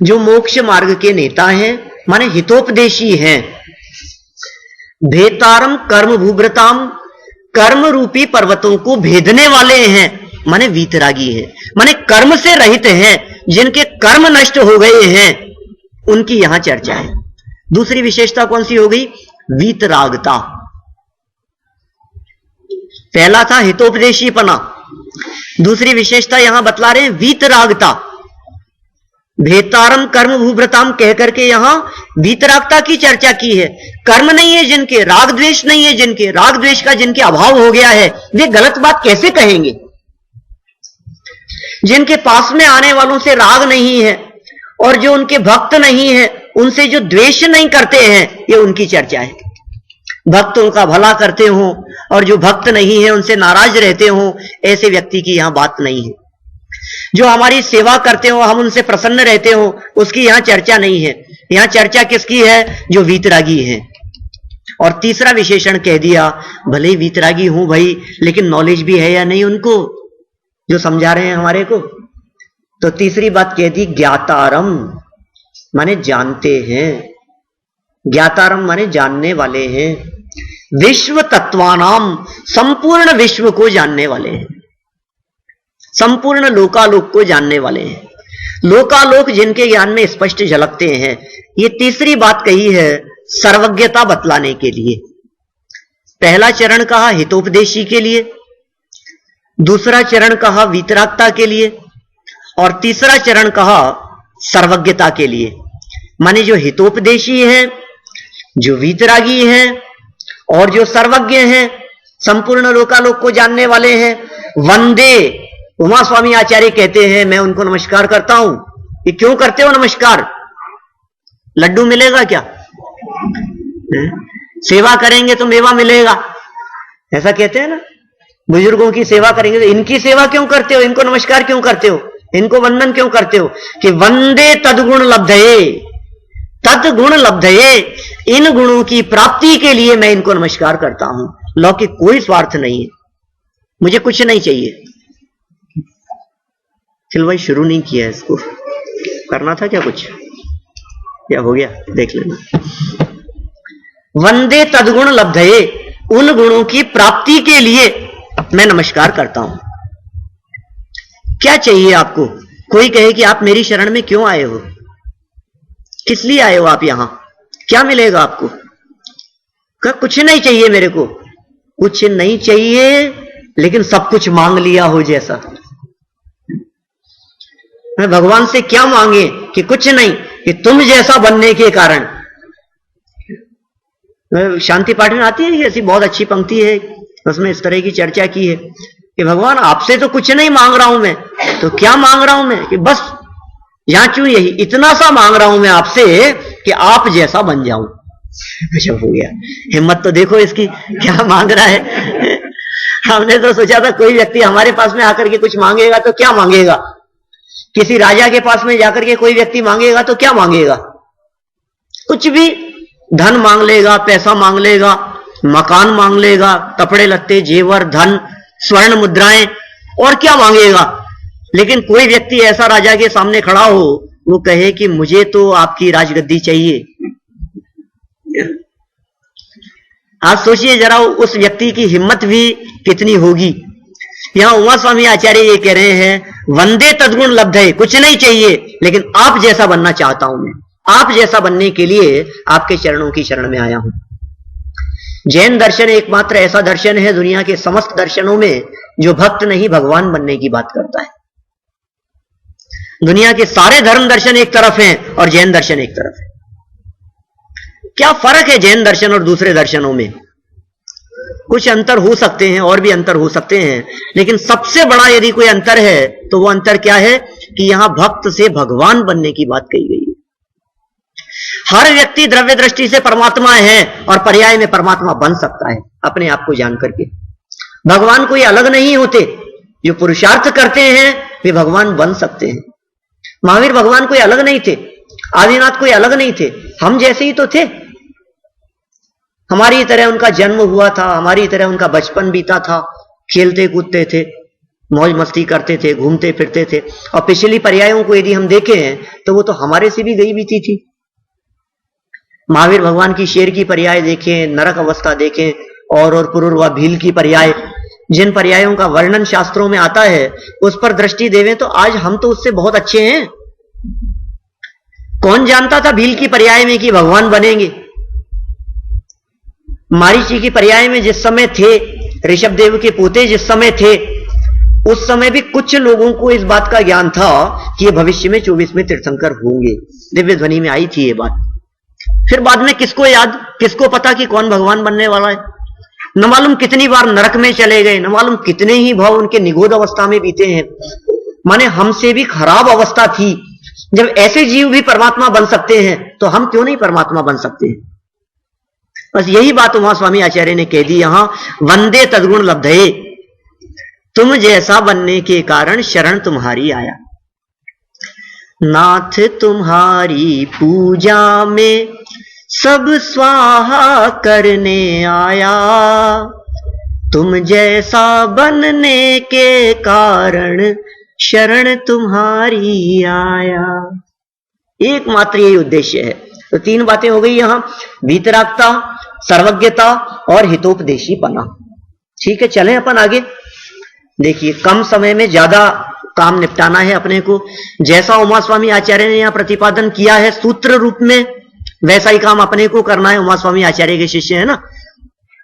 जो मोक्ष मार्ग के नेता हैं, माने हितोपदेशी हैं। भेतारम कर्म भूभ्रताम, कर्म रूपी पर्वतों को भेदने वाले हैं, माने वीतरागी हैं, माने कर्म से रहित हैं, जिनके कर्म नष्ट हो गए हैं, उनकी यहां चर्चा है। दूसरी विशेषता कौन सी हो गई? वीतरागता। पहला था हितोपदेशीपना, दूसरी विशेषता यहां बतला रहे हैं वीतरागता। भेतारम कर्म भूभ्रताम कहकर के यहां वीतरागता की चर्चा की है। कर्म नहीं है जिनके, राग द्वेष नहीं है जिनके, राग द्वेष का जिनके अभाव हो गया है, वे गलत बात कैसे कहेंगे? जिनके पास में आने वालों से राग नहीं है और जो उनके भक्त नहीं है उनसे जो द्वेष नहीं करते हैं, ये उनकी चर्चा है। भक्तों का भला करते हो और जो भक्त नहीं है उनसे नाराज रहते हो, ऐसे व्यक्ति की यहां बात नहीं है। जो हमारी सेवा करते हो, हम उनसे प्रसन्न रहते हो, उसकी यहां चर्चा नहीं है। यहां चर्चा किसकी है? जो वीतरागी है। और तीसरा विशेषण कह दिया, भले ही वीतरागी हूं भाई, लेकिन नॉलेज भी है या नहीं उनको, जो समझा रहे हैं हमारे को। तो तीसरी बात कह दी ज्ञातारम, माने जानते हैं। ज्ञातारम माने जानने वाले हैं। विश्व तत्वानाम, संपूर्ण विश्व को जानने वाले हैं, संपूर्ण लोकालोक को जानने वाले हैं। लोकालोक जिनके ज्ञान में स्पष्ट झलकते हैं। ये तीसरी बात कही है सर्वज्ञता बतलाने के लिए। पहला चरण कहा हितोपदेशी के लिए, दूसरा चरण कहा वीतरागता के लिए, और तीसरा चरण कहा सर्वज्ञता के लिए। माने जो हितोपदेशी है, जो वीतरागी है और जो सर्वज्ञ हैं, संपूर्ण लोकालोक को जानने वाले हैं। वंदे उमा स्वामी आचार्य कहते हैं मैं उनको नमस्कार करता हूं। ये क्यों करते हो नमस्कार? लड्डू मिलेगा क्या? सेवा करेंगे तो मेवा मिलेगा, ऐसा कहते हैं ना। बुजुर्गों की सेवा करेंगे तो इनकी सेवा क्यों करते हो, इनको नमस्कार क्यों करते हो, इनको वंदन क्यों करते हो? कि वंदे तदगुण लब्धये, तदगुण लब्धये, इन गुणों की प्राप्ति के लिए मैं इनको नमस्कार करता हूं। लौकिक कोई स्वार्थ नहीं है, मुझे कुछ नहीं चाहिए। चलो भाई शुरू नहीं किया है, इसको करना था क्या कुछ, क्या हो गया देख लेना। वंदे तदगुण लब्धये, उन गुणों की प्राप्ति के लिए मैं नमस्कार करता हूं। क्या चाहिए आपको? कोई कहे कि आप मेरी शरण में क्यों आए हो, किस लिए आए हो आप यहां, क्या मिलेगा आपको? कहा कुछ नहीं चाहिए मेरे को। कुछ नहीं चाहिए लेकिन सब कुछ मांग लिया हो जैसा। मैं भगवान से क्या मांगे कि कुछ नहीं, कि तुम जैसा बनने के कारण। शांति पाठ में आती है ऐसी बहुत अच्छी पंक्ति है, उसमें इस तरह की चर्चा की है कि भगवान आपसे तो कुछ नहीं मांग रहा हूं मैं, तो क्या मांग रहा हूं मैं? कि बस जांचू यही, इतना सा मांग रहा हूं मैं आपसे कि आप जैसा बन जाऊं। गजब हो गया, हिम्मत तो देखो इसकी, क्या मांग रहा है। हमने तो सोचा था कोई व्यक्ति हमारे पास में आकर के कुछ मांगेगा तो क्या मांगेगा, किसी राजा के पास में जाकर के कोई व्यक्ति मांगेगा तो क्या मांगेगा? कुछ भी, धन मांग लेगा, पैसा मांग लेगा, मकान मांग लेगा, कपड़े लत्ते, जेवर, धन, स्वर्ण मुद्राएं, और क्या मांगेगा। लेकिन कोई व्यक्ति ऐसा राजा के सामने खड़ा हो, वो कहे कि मुझे तो आपकी राजगद्दी चाहिए। आप सोचिए जरा उस व्यक्ति की हिम्मत भी कितनी होगी। यहां उमा स्वामी आचार्य ये कह रहे हैं वंदे तदगुण लब्धये, कुछ नहीं चाहिए लेकिन आप जैसा बनना चाहता हूं मैं, आप जैसा बनने के लिए आपके चरणों की शरण में आया हूं। जैन दर्शन एकमात्र ऐसा दर्शन है दुनिया के समस्त दर्शनों में जो भक्त नहीं भगवान बनने की बात करता है। दुनिया के सारे धर्म दर्शन एक तरफ हैं और जैन दर्शन एक तरफ है। क्या फर्क है जैन दर्शन और दूसरे दर्शनों में? कुछ अंतर हो सकते हैं और भी अंतर हो सकते हैं, लेकिन सबसे बड़ा यदि कोई अंतर है तो वो अंतर क्या है कि यहां भक्त से भगवान बनने की बात कही गई है। हर व्यक्ति द्रव्य दृष्टि से परमात्मा है और पर्याय में परमात्मा बन सकता है अपने आप को जान करके। भगवान कोई अलग नहीं होते, जो पुरुषार्थ करते हैं वे भगवान बन सकते हैं। महावीर भगवान कोई अलग नहीं थे, आदिनाथ कोई अलग नहीं थे, हम जैसे ही तो थे। हमारी तरह उनका जन्म हुआ था, हमारी तरह उनका बचपन बीता था, खेलते कूदते थे, मौज मस्ती करते थे, घूमते फिरते थे। और पिछली पर्यायों को यदि हम देखें तो वो तो हमारे से भी गई बीती थी। महावीर भगवान की शेर की पर्याय देखें, नरक अवस्था देखें, और पुरुर्वा भील की पर्याय, जिन पर्यायों का वर्णन शास्त्रों में आता है उस पर दृष्टि देवें तो आज हम तो उससे बहुत अच्छे हैं। कौन जानता था भील की पर्याय में कि भगवान बनेंगे? मारीची की पर्याय में जिस समय थे, ऋषभ देव के पोते जिस समय थे, उस समय भी कुछ लोगों को इस बात का ज्ञान था कि ये भविष्य में 24वें तीर्थंकर होंगे। दिव्य ध्वनि में आई थी ये बात। फिर बाद में किसको याद, किसको पता कि कौन भगवान बनने वाला है? न मालूम कितनी बार नरक में चले गए, न मालूम कितने ही भाव उनके निगोद अवस्था में बीते हैं। माने हमसे भी खराब अवस्था थी। जब ऐसे जीव भी परमात्मा बन सकते हैं तो हम क्यों नहीं परमात्मा बन सकते हैं? बस यही बात उमा स्वामी आचार्य ने कह दी यहां, वंदे तदगुण लब्धये, तुम जैसा बनने के कारण शरण तुम्हारी आया। नाथ तुम्हारी पूजा में सब स्वाहा करने आया, तुम जैसा बनने के कारण शरण तुम्हारी आया। एकमात्र यही उद्देश्य है। तो तीन बातें हो गई यहां, वीतरागता, सर्वज्ञता और हितोपदेशी पना। ठीक है, चलें अपन आगे। देखिए कम समय में ज्यादा काम निपटाना है अपने को। जैसा उमा स्वामी आचार्य ने यहां प्रतिपादन किया है सूत्र रूप में, वैसा ही काम अपने को करना है। उमा स्वामी आचार्य के शिष्य है ना,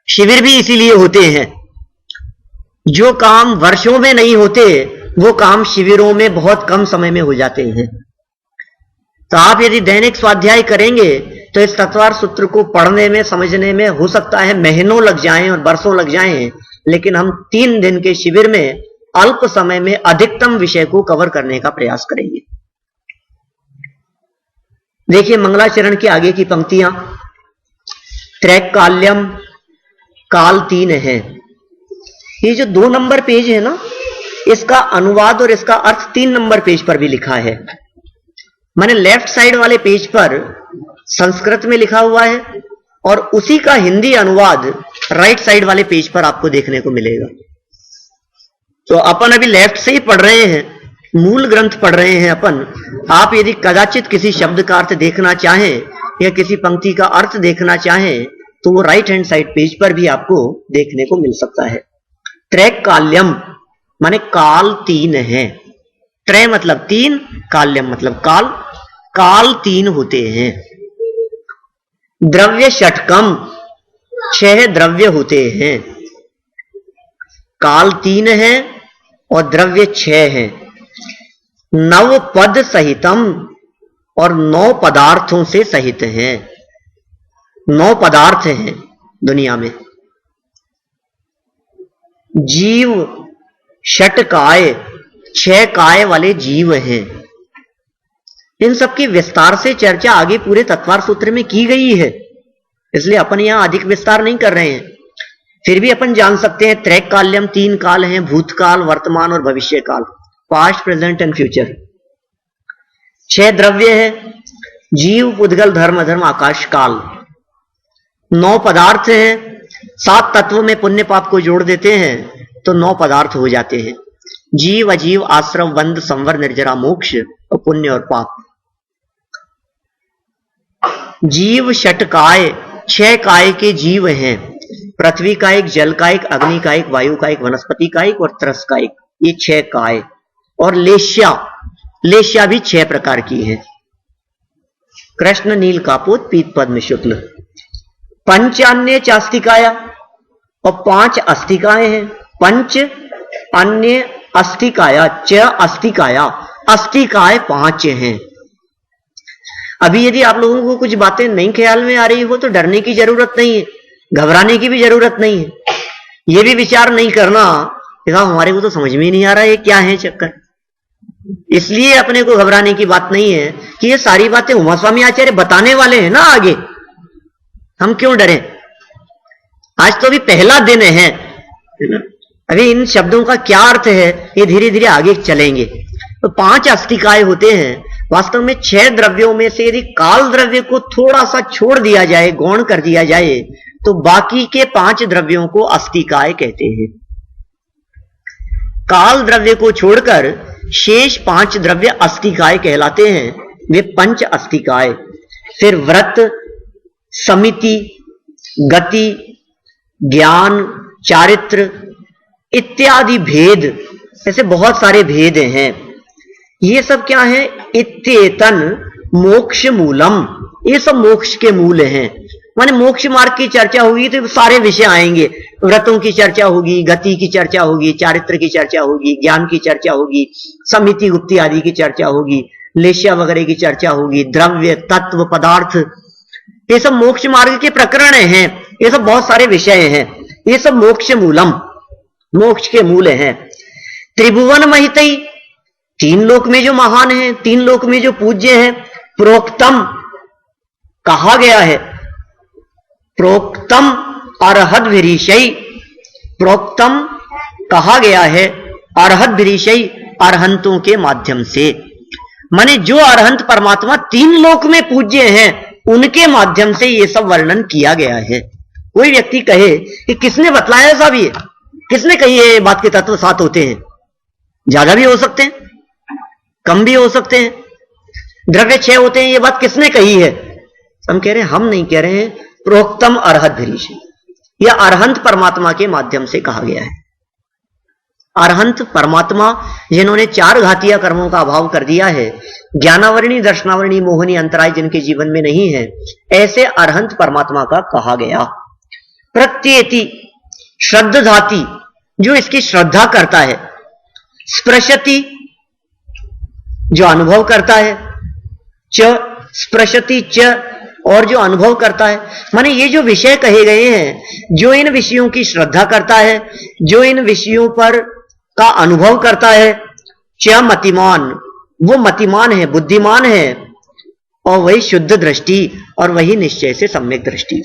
शिविर भी इसीलिए होते हैं। जो काम वर्षों में नहीं होते वो काम शिविरों में बहुत कम समय में हो जाते हैं। तो आप यदि दैनिक स्वाध्याय करेंगे तो इस तत्वार सूत्र को पढ़ने में, समझने में हो सकता है महीनों लग जाएं और बरसों लग जाएं, लेकिन हम 3 दिन के शिविर में अल्प समय में अधिकतम विषय को कवर करने का प्रयास करेंगे। देखिए मंगलाचरण के आगे की पंक्तियां, त्रैकाल्यम, काल 3 है। ये जो 2 नंबर पेज है ना, इसका अनुवाद और इसका अर्थ 3 नंबर पेज पर भी लिखा है। माने लेफ्ट साइड वाले पेज पर संस्कृत में लिखा हुआ है और उसी का हिंदी अनुवाद राइट साइड वाले पेज पर आपको देखने को मिलेगा। तो अपन अभी लेफ्ट से ही पढ़ रहे हैं, मूल ग्रंथ पढ़ रहे हैं अपन। आप यदि कदाचित किसी शब्द का अर्थ देखना चाहें या किसी पंक्ति का अर्थ देखना चाहें तो वो राइट हैंड साइड पेज पर भी आपको देखने को मिल सकता है। त्रैकाल्यम माने काल 3 है। त्रय मतलब 3, काल्यम मतलब काल। काल 3 होते हैं। द्रव्य षटकम, 6 द्रव्य होते हैं। काल 3 है और द्रव्य 6 है। 9 पद सहितम, और 9 पदार्थों से सहित हैं। 9 पदार्थ हैं दुनिया में। जीव षटकाय, 6 काय वाले जीव हैं। इन सबकी विस्तार से चर्चा आगे पूरे तत्वार सूत्र में की गई है, इसलिए अपन यहां अधिक विस्तार नहीं कर रहे हैं। फिर भी अपन जान सकते हैं त्रैकाल्यम 3 काल हैं, भूतकाल, वर्तमान और भविष्य काल, पास्ट, प्रेजेंट एंड फ्यूचर। 6 द्रव्य है, जीव, पुद्गल, धर्म, अधर्म, आकाश, काल। 9 पदार्थ हैं। 7 तत्व में पुण्य पाप को जोड़ देते हैं तो 9 पदार्थ हो जाते हैं। जीव, अजीव, आश्रम, बंध, संवर, निर्जरा, मोक्ष और पुण्य और पाप। जीव षटकाय, 6 काय के जीव हैं। पृथ्वी का एक, जल का एक, अग्नि का एक, वायु का एक, वनस्पति का एक और तरस का एक, ये 6 काय। और लेश्या, लेश्या भी 6 प्रकार की है। कृष्ण, नील, कापोत, पीत, पद्म, शुक्ल। पंच अन्य चास्तिकाया, और 5 अस्तिकाएं हैं। पंच अन्य अस्तिकाया, च अस्तिकाया, अस्तिकाय 5 हैं। अभी यदि आप लोगों को कुछ बातें नहीं ख्याल में आ रही हो तो डरने की जरूरत नहीं है, घबराने की भी जरूरत नहीं है। यह भी विचार नहीं करना कि हमारे को तो समझ में नहीं आ रहा है क्या है चक्कर। इसलिए अपने को घबराने की बात नहीं है कि ये सारी बातें उमा स्वामी आचार्य बताने वाले हैं ना आगे, हम क्यों डरें। आज तो अभी पहला दिन है, अभी इन शब्दों का क्या अर्थ है ये धीरे धीरे आगे चलेंगे। तो 5 अस्तिकाय होते हैं। वास्तव में 6 द्रव्यों में से यदि काल द्रव्य को थोड़ा सा छोड़ दिया जाए, गौण कर दिया जाए, तो बाकी के 5 द्रव्यों को अस्तिकाय कहते हैं। काल द्रव्य को छोड़कर शेष 5 द्रव्य अस्तिकाय कहलाते हैं, वे पंच अस्तिकाय। फिर व्रत, समिति, गति, ज्ञान, चारित्र इत्यादि भेद, ऐसे बहुत सारे भेद हैं। ये सब क्या है? इत्येतन मोक्ष मूलम, ये सब मोक्ष के मूल हैं। माने मोक्ष मार्ग की चर्चा होगी तो सारे विषय आएंगे। व्रतों की चर्चा होगी, गति की चर्चा होगी, चारित्र की चर्चा होगी, ज्ञान की चर्चा होगी, समिति, गुप्ति आदि की चर्चा होगी, लेश्या वगैरह की चर्चा होगी, द्रव्य, तत्व, पदार्थ, ये सब मोक्ष मार्ग के प्रकरण हैं। ये सब बहुत सारे विषय हैं। ये सब मोक्ष मूलम, मोक्ष के मूल हैं। त्रिभुवन महितई, 3 लोक में जो महान है, 3 लोक में जो पूज्य है। प्रोक्तम, कहा गया है। प्रोक्तम अरहद विरीशई, प्रोक्तम कहा गया है अरहद विरीशई, अरहंतों के माध्यम से। माने जो अरहंत परमात्मा 3 लोक में पूज्य हैं उनके माध्यम से ये सब वर्णन किया गया है। कोई व्यक्ति कहे कि किसने बतलाया साहब, ये किसने कही है ये बात के तत्व 7 होते हैं? ज्यादा भी हो सकते हैं, कम भी हो सकते हैं। द्रव्य 6 होते हैं, ये बात किसने कही है? हम कह रहे हैं, हम नहीं कह रहे हैं। प्रोक्तम अरहत भरीश, यह अरहंत परमात्मा के माध्यम से कहा गया है। अरहंत परमात्मा जिन्होंने 4 घातीय कर्मों का अभाव कर दिया है, ज्ञानावरणी दर्शनावरणी मोहनी अंतराय जिनके जीवन में नहीं है, ऐसे अरहंत परमात्मा का कहा गया। प्रत्येति श्रद्धाति, जो इसकी श्रद्धा करता है, स्पृशति जो अनुभव करता है, च स्पृशति च और जो अनुभव करता है, माने ये जो विषय कहे गए हैं, जो इन विषयों की श्रद्धा करता है, जो इन विषयों पर का अनुभव करता है, च मतिमान, वो मतिमान है, बुद्धिमान है, और वही शुद्ध दृष्टि और वही निश्चय से सम्यक दृष्टि।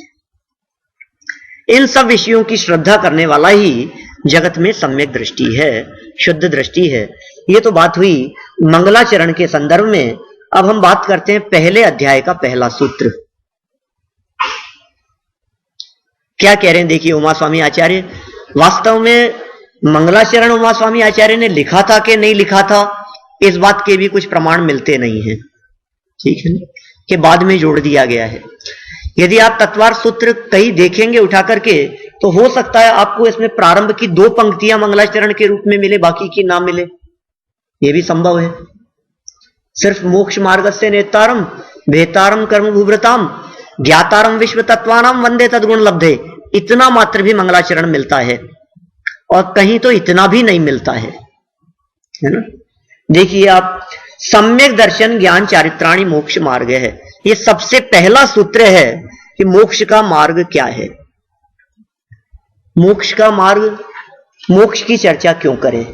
इन सब विषयों की श्रद्धा करने वाला ही जगत में सम्यक दृष्टि है, शुद्ध दृष्टि है। ये तो बात हुई मंगलाचरण के संदर्भ में। अब हम बात करते हैं पहले अध्याय का पहला सूत्र। क्या कह रहे हैं देखिए उमा स्वामी आचार्य। वास्तव में मंगलाचरण उमा स्वामी आचार्य ने लिखा था कि नहीं लिखा था, इस बात के भी कुछ प्रमाण मिलते नहीं हैं, ठीक है ना, कि बाद में जोड़ दिया गया है। यदि आप तत्वार सूत्र कहीं देखेंगे उठा करके, तो हो सकता है आपको इसमें प्रारंभ की 2 पंक्तियां मंगलाचरण के रूप में मिले, बाकी की ना मिले, यह भी संभव है। सिर्फ मोक्ष मार्ग से नेतारम भेतारम कर्म भूभृताम ज्ञातारम विश्व तत्वानाम वंदे तद्गुण लब्धे, इतना मात्र भी मंगलाचरण मिलता है, और कहीं तो इतना भी नहीं मिलता है ना। देखिए आप, सम्यक दर्शन ज्ञान चारित्राणी मोक्ष मार्ग है, ये सबसे पहला सूत्र है कि मोक्ष का मार्ग क्या है। मोक्ष का मार्ग, मोक्ष की चर्चा क्यों करें,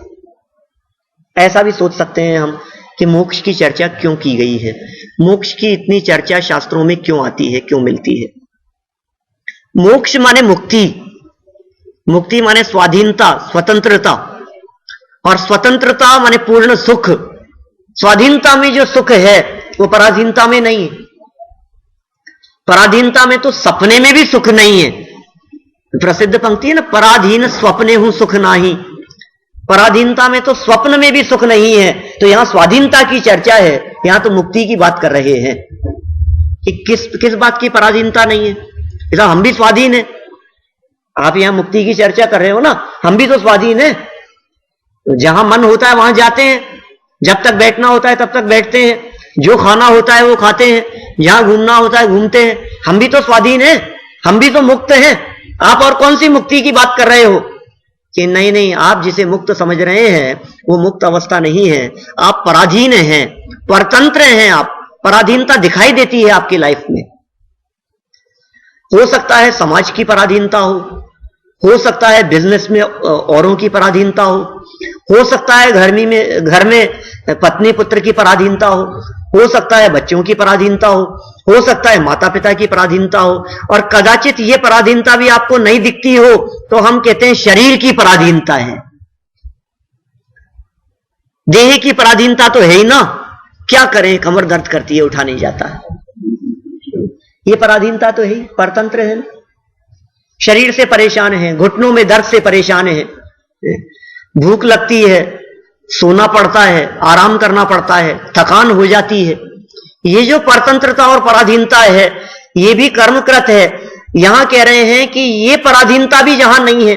ऐसा भी सोच सकते हैं हम कि मोक्ष की चर्चा क्यों की गई है, मोक्ष की इतनी चर्चा शास्त्रों में क्यों आती है, क्यों मिलती है। मोक्ष माने मुक्ति, मुक्ति माने स्वाधीनता, स्वतंत्रता, और स्वतंत्रता माने पूर्ण सुख। स्वाधीनता में जो सुख है वो पराधीनता में नहीं है। पराधीनता में तो सपने में भी सुख नहीं है। प्रसिद्ध पंक्ति है ना, पराधीन स्वप्ने हूं सुख नाही। पराधीनता में तो स्वप्न में भी सुख नहीं है। तो यहां स्वाधीनता की चर्चा है, यहां तो मुक्ति की बात कर रहे हैं कि किस बात की पराधीनता नहीं है। ऐसा हम भी स्वाधीन है, आप यहां मुक्ति की चर्चा कर रहे हो ना, हम भी तो स्वाधीन है। जहां मन होता है वहां जाते हैं, जब तक बैठना होता है तब तक बैठते हैं, जो खाना होता है वो खाते हैं, जहां घूमना होता है घूमते हैं। हम भी तो स्वाधीन है, हम भी तो मुक्त हैं। आप और कौन सी मुक्ति की बात कर रहे हो कि नहीं नहीं, आप जिसे मुक्त समझ रहे हैं वो मुक्त अवस्था नहीं है, आप पराधीन हैं, परतंत्र हैं। आप पराधीनता दिखाई देती है आपकी लाइफ में। हो सकता है समाज की पराधीनता हो सकता है बिजनेस में औरों की पराधीनता हो सकता है घर में पत्नी पुत्र की पराधीनता हो सकता है बच्चों की पराधीनता हो सकता है माता पिता की पराधीनता हो, और कदाचित ये पराधीनता भी आपको नहीं दिखती हो तो हम कहते हैं शरीर की पराधीनता है। देह की पराधीनता तो है ही ना, क्या करें, कमर दर्द करती है, उठा नहीं जाता है, ये पराधीनता तो है ही, परतंत्र है ना। शरीर से परेशान है, घुटनों में दर्द से परेशान है, भूख लगती है, सोना पड़ता है, आराम करना पड़ता है, थकान हो जाती है। ये जो परतंत्रता और पराधीनता है ये भी कर्मकृत है। यहां कह रहे हैं कि ये पराधीनता भी जहां नहीं है,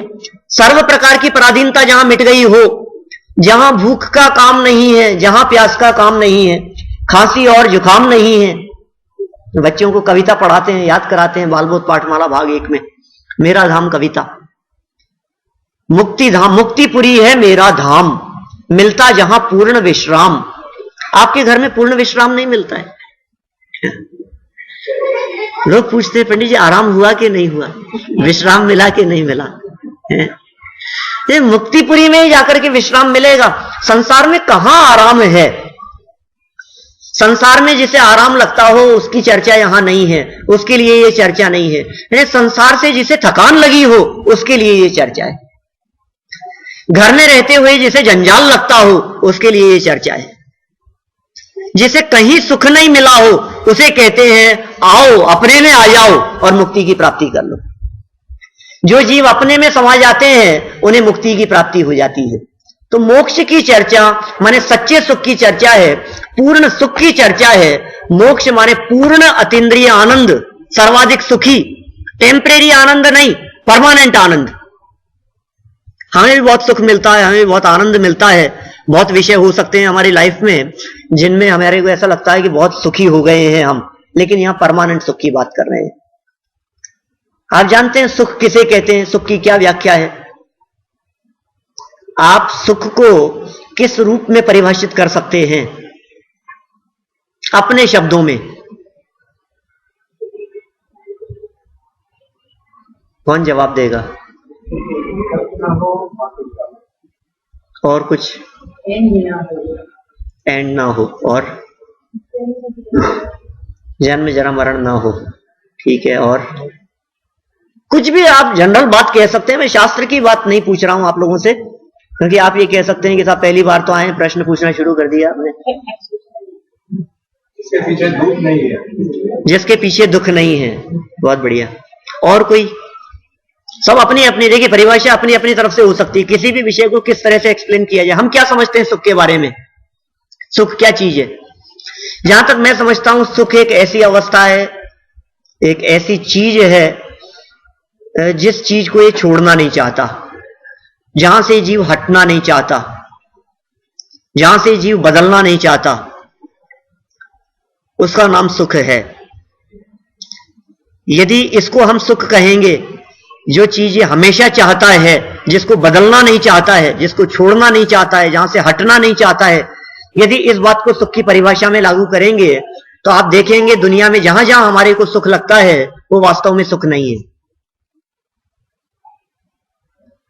सर्व प्रकार की पराधीनता जहां मिट गई हो, जहां भूख का काम नहीं है, जहां प्यास का काम नहीं है, खांसी और जुकाम नहीं है। बच्चों को कविता पढ़ाते हैं, याद कराते हैं, बालबोध पाठमाला भाग 1 में मेरा धाम कविता। मुक्ति धाम, मुक्तिपुरी है मेरा धाम, मिलता जहां पूर्ण विश्राम। आपके घर में पूर्ण विश्राम नहीं मिलता है। लोग पूछते हैं पंडित जी आराम हुआ कि नहीं हुआ, विश्राम मिला कि नहीं मिला। ये मुक्तिपुरी में ही जाकर के विश्राम मिलेगा। संसार में कहां आराम है, संसार में जिसे आराम लगता हो उसकी चर्चा यहां नहीं है, उसके लिए ये चर्चा नहीं है। संसार से जिसे थकान लगी हो उसके लिए ये चर्चा है। घर में रहते हुए जिसे जंजाल लगता हो उसके लिए ये चर्चा है। जिसे कहीं सुख नहीं मिला हो उसे कहते हैं आओ अपने में आ जाओ और मुक्ति की प्राप्ति कर लो। जो जीव अपने में समा जाते हैं उन्हें मुक्ति की प्राप्ति हो जाती है। तो मोक्ष की चर्चा माने सच्चे सुख की चर्चा है, पूर्ण सुख की चर्चा है। मोक्ष माने पूर्ण अतीन्द्रिय आनंद, सर्वाधिक सुखी, टेम्परेरी आनंद नहीं, परमानेंट आनंद। हमें भी बहुत सुख मिलता है, हमें भी बहुत आनंद मिलता है। बहुत विषय हो सकते हैं हमारी लाइफ में जिनमें हमारे को ऐसा लगता है कि बहुत सुखी हो गए हैं हम, लेकिन यहां परमानेंट सुख की बात कर रहे हैं। आप जानते हैं सुख किसे कहते हैं, सुख की क्या व्याख्या है? आप सुख को किस रूप में परिभाषित कर सकते हैं अपने शब्दों में? कौन जवाब देगा? और कुछ? एंड ना हो, और जन्म जरा मरण ना हो, ठीक है। और कुछ भी आप जनरल बात कह सकते हैं। मैं शास्त्र की बात नहीं पूछ रहा हूं आप लोगों से, क्योंकि आप ये कह सकते हैं कि साहब पहली बार तो आए, प्रश्न पूछना शुरू कर दिया आपने। जिसके पीछे दुख नहीं है, जिसके पीछे दुख नहीं है, बहुत बढ़िया। और कोई? सब अपनी अपनी, देखिए परिभाषा अपनी अपनी तरफ से हो सकती है। किसी भी विषय को किस तरह से एक्सप्लेन किया जाए। हम क्या समझते हैं सुख के बारे में? सुख क्या चीज है? जहां तक मैं समझता हूं, सुख एक ऐसी अवस्था है, एक ऐसी चीज है जिस चीज को ये छोड़ना नहीं चाहता, जहां से जीव हटना नहीं चाहता, जहां से जीव बदलना नहीं चाहता, उसका नाम सुख है। यदि इसको हम सुख कहेंगे, जो चीज ये हमेशा चाहता है, जिसको बदलना नहीं चाहता है, जिसको छोड़ना नहीं चाहता है, जहां से हटना नहीं चाहता है, यदि इस बात को सुख की परिभाषा में लागू करेंगे तो आप देखेंगे दुनिया में जहां जहां हमारे को सुख लगता है वो वास्तव में सुख नहीं है।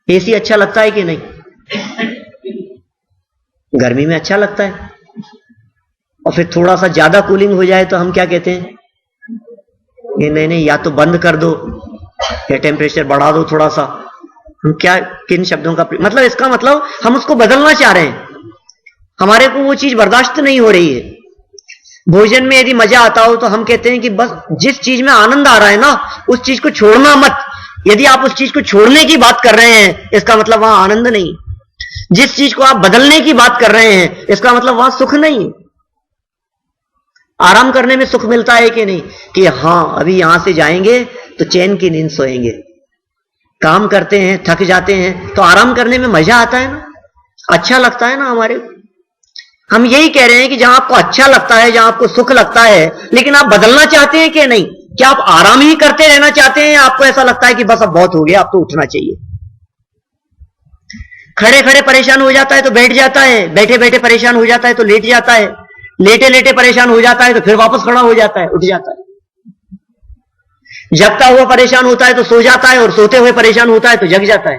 एसी अच्छा लगता है कि नहीं? गर्मी में अच्छा लगता है, और फिर थोड़ा सा ज्यादा कूलिंग हो जाए तो हम क्या कहते हैं? ये नहीं नहीं, या तो बंद कर दो या टेम्परेचर बढ़ा दो थोड़ा सा। हम क्या, किन शब्दों का मतलब? इसका मतलब हम उसको बदलना चाह रहे हैं, हमारे को वो चीज बर्दाश्त नहीं हो रही है। भोजन में यदि मजा आता हो तो हम कहते हैं कि बस जिस चीज में आनंद आ रहा है ना, उस चीज को छोड़ना मत। यदि आप उस चीज को छोड़ने की बात कर रहे हैं, इसका मतलब वहां आनंद नहीं। जिस चीज को आप बदलने की बात कर रहे हैं, इसका मतलब वहां सुख नहीं। आराम करने में सुख मिलता है कि नहीं? कि हां, अभी यहां से जाएंगे तो चैन की नींद सोएंगे। काम करते हैं, थक जाते हैं, तो आराम करने में मजा आता है ना, अच्छा लगता है ना हमारे। हम यही कह रहे हैं कि जहां आपको अच्छा लगता है, जहां आपको सुख लगता है, लेकिन आप बदलना चाहते हैं कि नहीं? क्या आप आराम ही करते रहना चाहते हैं, या आपको ऐसा लगता है कि बस अब बहुत हो गया, अब तो उठना चाहिए? खड़े खड़े परेशान हो जाता है तो बैठ जाता है, बैठे बैठे परेशान हो जाता है तो लेट जाता है, लेटे लेटे परेशान हो जाता है तो फिर वापस खड़ा हो जाता है, उठ जाता है। जगता हुआ परेशान होता है तो सो जाता है, और सोते हुए परेशान होता है तो जग जाता है।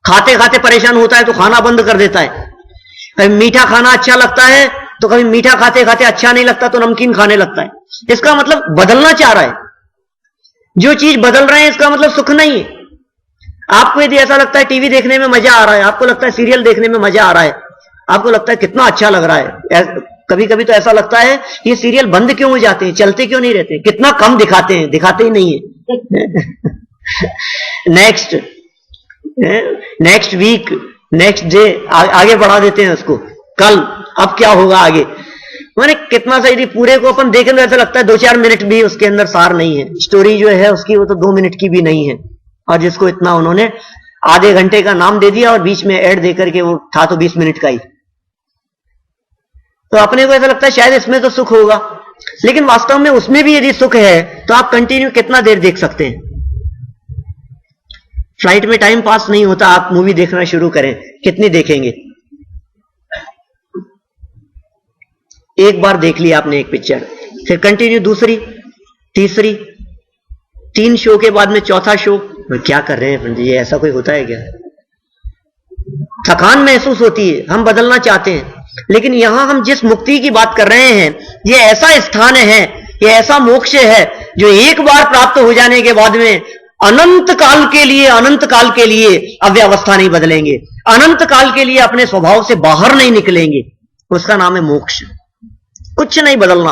खाते खाते परेशान होता है तो खाना बंद कर देता है। कभी मीठा खाना अच्छा लगता है तो कभी मीठा खाते खाते अच्छा नहीं लगता तो नमकीन खाने लगता है। इसका मतलब बदलना चाह रहा है। जो चीज बदल रहे हैं इसका मतलब सुख नहीं है। आपको यदि ऐसा लगता है टीवी देखने में मजा आ रहा है, आपको लगता है सीरियल देखने में मजा आ रहा है, आपको लगता है कितना अच्छा लग रहा है, कभी कभी तो ऐसा लगता है ये सीरियल बंद क्यों हो जाते हैं, चलते क्यों नहीं रहते, कितना कम दिखाते हैं, दिखाते ही नहीं है। नेक्स्ट वीक, नेक्स्ट डे आगे बढ़ा देते हैं उसको, कल अब क्या होगा आगे। मैंने कितना सा, यदि पूरे को अपन देखें तो ऐसा लगता है 2-4 मिनट भी उसके अंदर सार नहीं है। स्टोरी जो है उसकी वो तो 2 मिनट की भी नहीं है, और जिसको इतना उन्होंने आधे घंटे का नाम दे दिया और बीच में ऐड देकर के वो था तो 20 मिनट का ही। तो अपने को ऐसा लगता है शायद इसमें तो सुख होगा, लेकिन वास्तव में उसमें भी यदि सुख है तो आप कंटिन्यू कितना देर देख सकते हैं? फ्लाइट में टाइम पास नहीं होता, आप मूवी देखना शुरू करें, कितनी देखेंगे? एक बार देख लिया आपने एक पिक्चर, फिर कंटिन्यू दूसरी, तीसरी, 3 शो के बाद में चौथा शो। क्या कर रहे हैं पंडित जी, ऐसा कोई होता है क्या? थकान महसूस होती है, हम बदलना चाहते हैं। लेकिन यहां हम जिस मुक्ति की बात कर रहे हैं, ये ऐसा स्थान है, ये ऐसा मोक्ष है जो एक बार प्राप्त हो जाने के बाद में अनंत काल के लिए अव्यवस्था नहीं बदलेंगे, अनंत काल के लिए अपने स्वभाव से बाहर नहीं निकलेंगे। उसका नाम है मोक्ष। कुछ नहीं बदलना।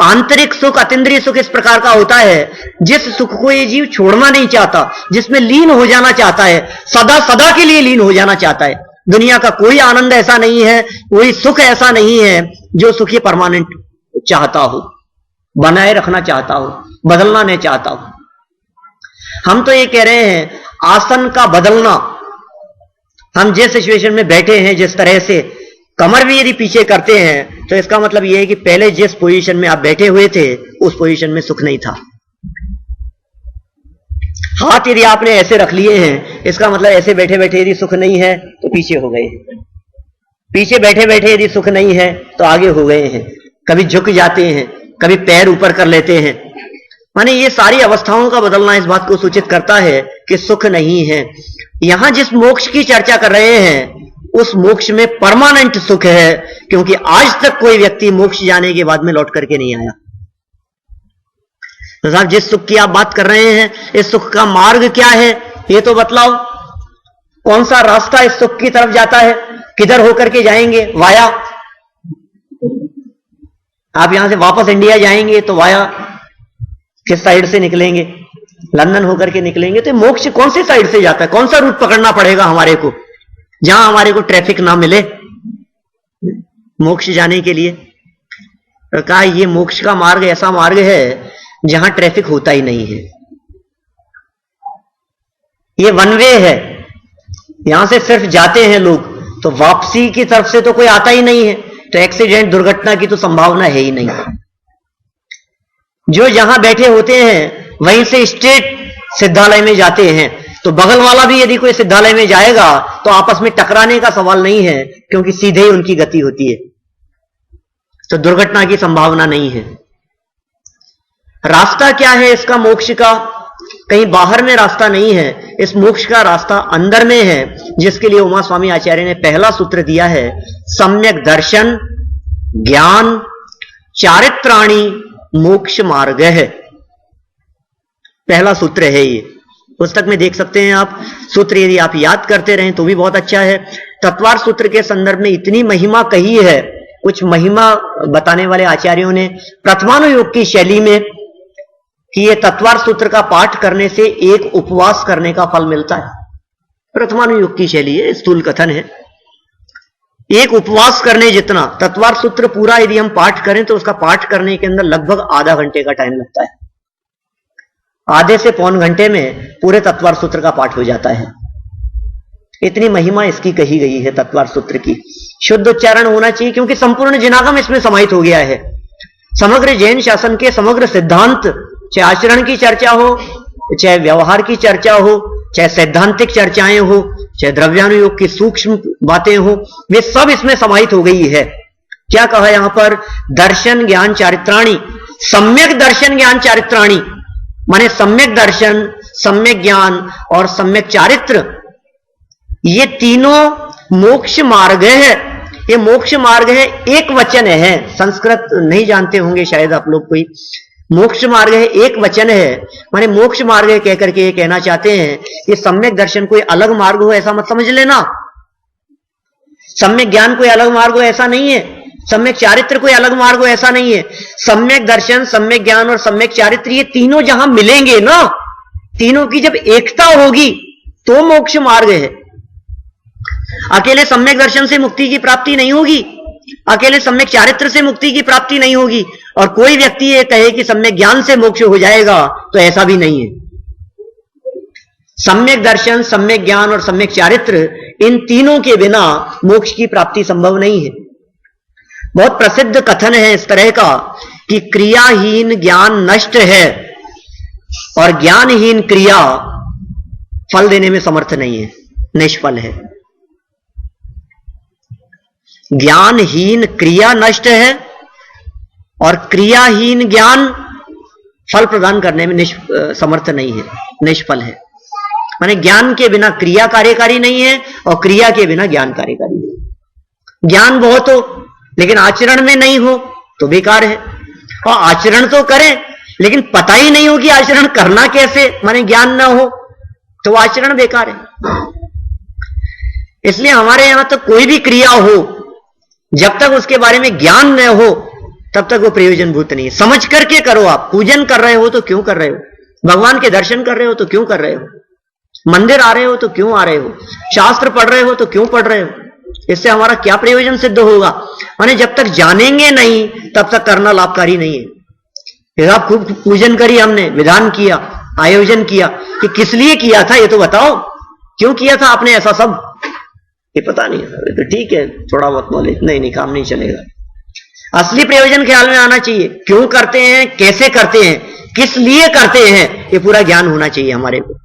आंतरिक सुख, अतीन्द्रिय सुख इस प्रकार का होता है जिस सुख को ये जीव छोड़ना नहीं चाहता, जिसमें लीन हो जाना चाहता है, सदा सदा के लिए लीन हो जाना चाहता है। दुनिया का कोई आनंद ऐसा नहीं है, कोई सुख ऐसा नहीं है जो सुख ये परमानेंट चाहता हो, बनाए रखना चाहता हो, बदलना नहीं चाहता हो। हम तो ये कह रहे हैं आसन का बदलना हम जिस सिचुएशन में बैठे हैं, जिस तरह से कमर भी यदि पीछे करते हैं, तो इसका मतलब यह है कि पहले जिस पोजीशन में आप बैठे हुए थे उस पोजीशन में सुख नहीं था। हाथ यदि आपने ऐसे रख लिए हैं, इसका मतलब ऐसे बैठे बैठे यदि सुख नहीं है तो पीछे हो गए, पीछे बैठे बैठे यदि सुख नहीं है तो आगे हो गए हैं। कभी झुक जाते हैं, कभी पैर ऊपर कर लेते हैं। माने ये सारी अवस्थाओं का बदलना इस बात को सूचित करता है कि सुख नहीं है। यहां जिस मोक्ष की चर्चा कर रहे हैं उस मोक्ष में परमानेंट सुख है, क्योंकि आज तक कोई व्यक्ति मोक्ष जाने के बाद में लौट करके नहीं आया। तो साहब जिस सुख की आप बात कर रहे हैं, इस सुख का मार्ग क्या है ये तो बतलाओ। कौन सा रास्ता इस सुख की तरफ जाता है, किधर होकर के जाएंगे? वाया, आप यहां से वापस इंडिया जाएंगे तो वाया किस साइड से निकलेंगे? लंदन होकर के निकलेंगे। तो मोक्ष कौन सी साइड से जाता है? कौन सा रूट पकड़ना पड़ेगा हमारे को जहां हमारे को ट्रैफिक ना मिले मोक्ष जाने के लिए? तो कहा ये मोक्ष का मार्ग ऐसा मार्ग है जहां ट्रैफिक होता ही नहीं है। ये वन वे है, यहां से सिर्फ जाते हैं लोग, तो वापसी की तरफ से तो कोई आता ही नहीं है। तो एक्सीडेंट, दुर्घटना की तो संभावना है ही नहीं। जो जहां बैठे होते हैं वहीं से स्ट्रेट सिद्धालय में जाते हैं, तो बगल वाला भी यदि कोई सिद्धालय में जाएगा तो आपस में टकराने का सवाल नहीं है, क्योंकि सीधे ही उनकी गति होती है, तो दुर्घटना की संभावना नहीं है। रास्ता क्या है इसका मोक्ष का? कहीं बाहर में रास्ता नहीं है, इस मोक्ष का रास्ता अंदर में है, जिसके लिए उमा स्वामी आचार्य ने पहला सूत्र दिया है, सम्यक दर्शन ज्ञान चारित्राणी मोक्ष मार्ग है। पहला सूत्र है ये, पुस्तक में देख सकते हैं आप। सूत्र यदि आप याद करते रहें तो भी बहुत अच्छा है। तत्वार सूत्र के संदर्भ में इतनी महिमा कही है, कुछ महिमा बताने वाले आचार्यों ने प्रथमानुयोग की शैली में कि ये तत्वार सूत्र का पाठ करने से एक उपवास करने का फल मिलता है। प्रथमानुयोग की शैली है, स्थूल कथन है। एक उपवास करने जितना तत्वार सूत्र पूरा यदि हम पाठ करें तो उसका पाठ करने के अंदर लगभग आधा घंटे का टाइम लगता है। आधे से पौन घंटे में पूरे तत्वार सूत्र का पाठ हो जाता है। इतनी महिमा इसकी कही गई है तत्वार सूत्र की। शुद्ध उच्चारण होना चाहिए, क्योंकि संपूर्ण जिनागम इसमें समाहित हो गया है। समग्र जैन शासन के समग्र सिद्धांत, चाहे आचरण की चर्चा हो, चाहे व्यवहार की चर्चा हो, चाहे सैद्धांतिक चर्चाएं हो, चाहे द्रव्यानुयोग की सूक्ष्म बातें हो, वे सब इसमें समाहित हो गई है। क्या कहा यहां पर? दर्शन ज्ञान चारित्राणी, सम्यक दर्शन ज्ञान चारित्राणी, माने सम्यक दर्शन, सम्यक ज्ञान और सम्यक चारित्र, ये तीनों मोक्ष मार्ग है। ये मोक्ष मार्ग है, एक वचन है। संस्कृत नहीं जानते होंगे शायद आप लोग कोई। मोक्ष मार्ग है, एक वचन है, माने मोक्ष मार्ग है कहकर के ये कहना चाहते हैं कि सम्यक दर्शन कोई अलग मार्ग हो ऐसा मत समझ लेना, सम्यक ज्ञान कोई अलग मार्ग हो ऐसा नहीं है, सम्यक चारित्र कोई अलग मार्ग हो ऐसा नहीं है। सम्यक दर्शन, सम्यक ज्ञान और सम्यक चारित्र, ये तीनों जहां मिलेंगे ना, तीनों की जब एकता होगी तो मोक्ष मार्ग है। अकेले सम्यक दर्शन से मुक्ति की प्राप्ति नहीं होगी, अकेले सम्यक चारित्र से मुक्ति की प्राप्ति नहीं होगी, और कोई व्यक्ति ये कहे कि सम्यक ज्ञान से मोक्ष हो जाएगा तो ऐसा भी नहीं है। सम्यक दर्शन, सम्यक ज्ञान और सम्यक चारित्र, इन तीनों के बिना मोक्ष की प्राप्ति संभव नहीं है। बहुत प्रसिद्ध कथन है इस तरह का कि क्रियाहीन ज्ञान नष्ट है और ज्ञानहीन क्रिया फल देने में समर्थ नहीं है, निष्फल है। ज्ञानहीन क्रिया नष्ट है और क्रियाहीन ज्ञान फल प्रदान करने में समर्थ नहीं है, निष्फल है। माने ज्ञान के बिना क्रिया कार्यकारी नहीं है और क्रिया के बिना ज्ञान कार्यकारी नहीं है। ज्ञान बहुत हो लेकिन आचरण में नहीं हो तो बेकार है, और आचरण तो करें लेकिन पता ही नहीं हो कि आचरण करना कैसे, माने ज्ञान ना हो तो आचरण बेकार है। इसलिए हमारे यहां तो कोई भी क्रिया हो, जब तक उसके बारे में ज्ञान न हो तब तक वो प्रयोजनभूत नहीं है। समझ करके करो। आप पूजन कर रहे हो तो क्यों कर रहे हो, भगवान के दर्शन कर रहे हो तो क्यों कर रहे हो, मंदिर आ रहे हो तो क्यों आ रहे हो, शास्त्र पढ़ रहे हो तो क्यों पढ़ रहे हो, इससे हमारा क्या प्रयोजन सिद्ध होगा? माने जब तक जानेंगे नहीं तब तक करना लाभकारी नहीं है। आप खूब पूजन करी, हमने विधान किया, आयोजन किया, कि किस लिए किया था ये तो बताओ, क्यों किया था आपने ऐसा सब? ये पता नहीं है, तो ठीक है थोड़ा बहुत नॉलेज, नहीं नहीं काम नहीं चलेगा। असली प्रयोजन ख्याल में आना चाहिए, क्यों करते हैं, कैसे करते हैं, किस लिए करते हैं, ये पूरा ज्ञान होना चाहिए हमारे को।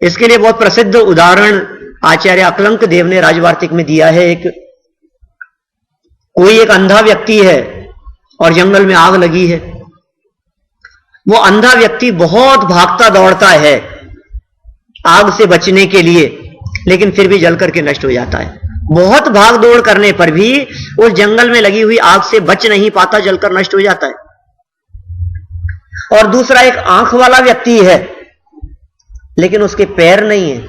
इसके लिए बहुत प्रसिद्ध उदाहरण आचार्य अकलंक देव ने राजवार्तिक में दिया है। कोई एक अंधा व्यक्ति है और जंगल में आग लगी है। वो अंधा व्यक्ति बहुत भागता दौड़ता है आग से बचने के लिए, लेकिन फिर भी जल करके नष्ट हो जाता है। बहुत भाग दौड़ करने पर भी उस जंगल में लगी हुई आग से बच नहीं पाता, जलकर नष्ट हो जाता है। और दूसरा एक आंख वाला व्यक्ति है, लेकिन उसके पैर नहीं है,